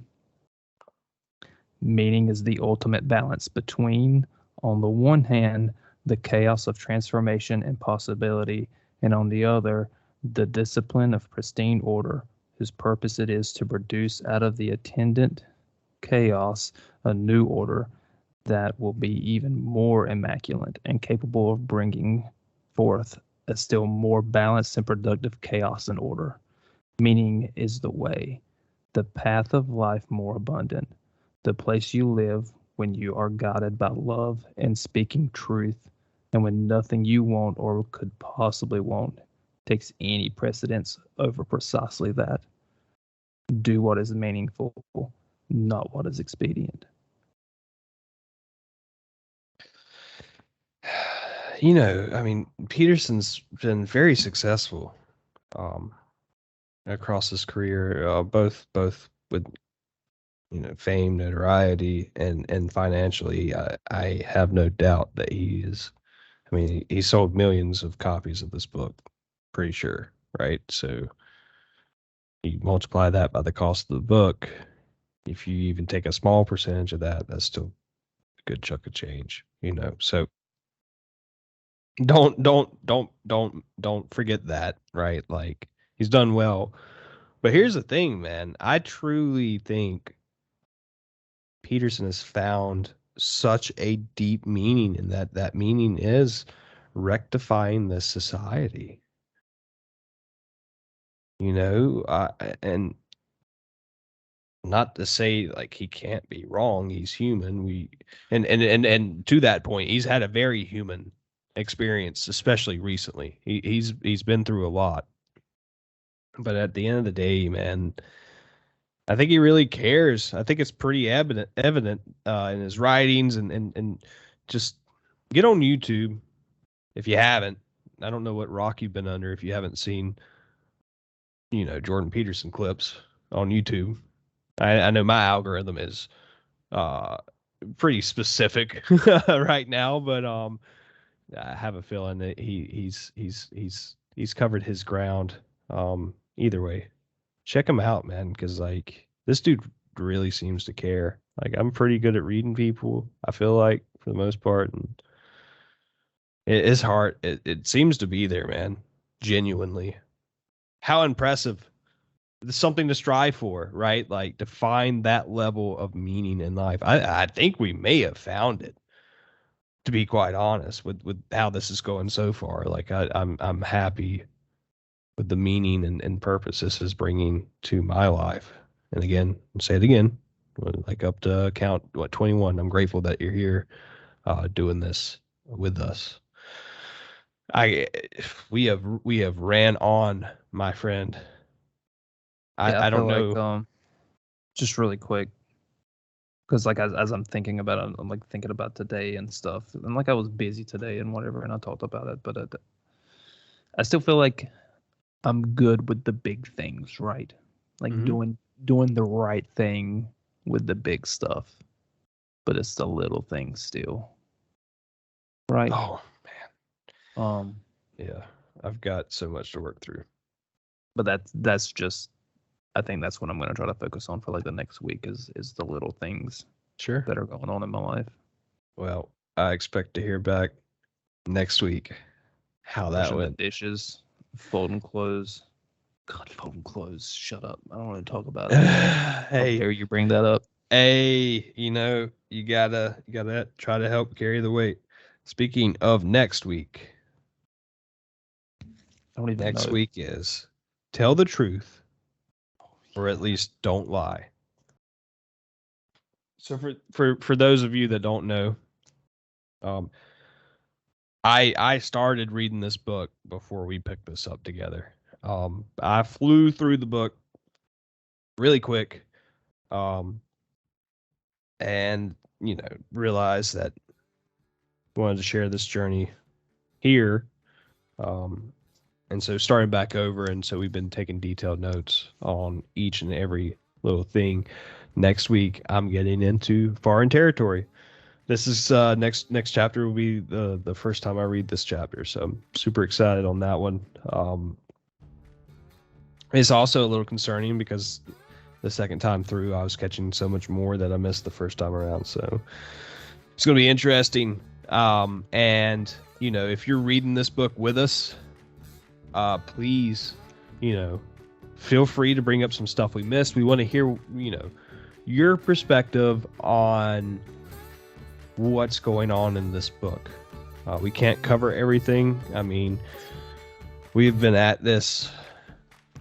Meaning is the ultimate balance between, on the one hand, the chaos of transformation and possibility, and on the other, the discipline of pristine order, whose purpose it is to produce out of the attendant chaos a new order that will be even more immaculate and capable of bringing forth a still more balanced and productive chaos and order. Meaning is the way, the path of life more abundant, the place you live when you are guided by love and speaking truth, and when nothing you want or could possibly want takes any precedence over precisely that. Do what is meaningful, not what is expedient. I mean, Peterson's been very successful um, across his career, both with fame, notoriety, and financially. I have no doubt that he is. I mean, he sold millions of copies of this book, pretty sure, right? So you multiply that by the cost of the book. If you even take a small percentage of that, that's still a good chunk of change. So don't forget that, right? Like he's done well. But here's the thing, man. I truly think Peterson has found such a deep meaning in that meaning is rectifying this society. And not to say like he can't be wrong, he's human. And to that point, he's had a very human experience, especially recently. He's been through a lot. But at the end of the day, man, I think he really cares. I think it's pretty evident in his writings and just get on YouTube if you haven't. I don't know what rock you've been under if you haven't seen, Jordan Peterson clips on YouTube. I know my algorithm is uh pretty specific right now, but I have a feeling that he's covered his ground. Either way, check him out, man, because like this dude really seems to care. Like I'm pretty good at reading people, I feel like for the most part, and his heart it seems to be there, man. Genuinely, how impressive! It's something to strive for, right? Like to find that level of meaning in life. I think we may have found it, to be quite honest, with how this is going so far. Like I'm happy with the meaning and purpose this is bringing to my life. And again, I'll say it again. like up to count 21. I'm grateful that you're here, doing this with us. We have ran on, my friend. Yeah, I I feel don't like know. just really quick, because like as I'm thinking about it, I'm like thinking about today and stuff, and like I was busy today and whatever, and I talked about it, but I still feel like I'm good with the big things, right? Like Mhm. doing the right thing with the big stuff, but it's the little things still, right? Oh, Um, yeah. I've got so much to work through. but that's just I think that's what I'm gonna try to focus on for like the next week is the little things Sure. that are going on in my life. Well, I expect to hear back next week how that Washing the went. dishes, folding clothes. God, folding clothes. Shut up. I don't want to talk about it. How Hey, dare you bring that up? hey, you gotta try to help carry the weight. Speaking of I don't even next know. week is tell the truth or at least don't lie. So for those of you that don't know, um, I started reading this book before we picked this up together. I flew through the book really quick, um, and realized that I wanted to share this journey here. Um, and so starting back over, and so we've been taking detailed notes on each and every little thing. Next week, I'm getting into foreign territory. This is next chapter will be the first time I read this chapter, so I'm super excited on that one. It's also a little concerning because the second time through, I was catching so much more that I missed the first time around. So it's going to be interesting. And if you're reading this book with us, please, feel free to bring up some stuff we missed. We want to hear, your perspective on what's going on in this book. We can't cover everything. I mean, we've been at this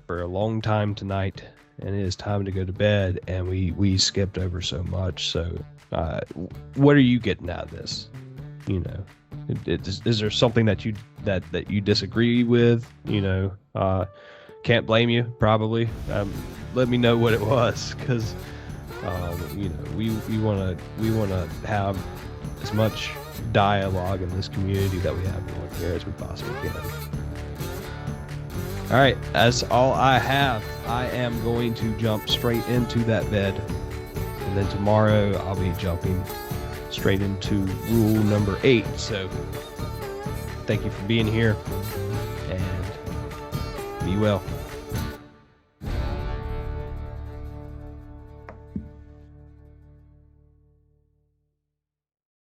for a long time tonight, and it is time to go to bed, and we skipped over so much. So what are you getting out of this? Is there something that you disagree with? Can't blame you, probably. Let me know what it was, because we want to have as much dialogue in this community that we have here as we possibly can. All right, that's all I have. I am going to jump straight into that bed, and then tomorrow I'll be jumping straight into rule number 8. So thank you for being here, and be well.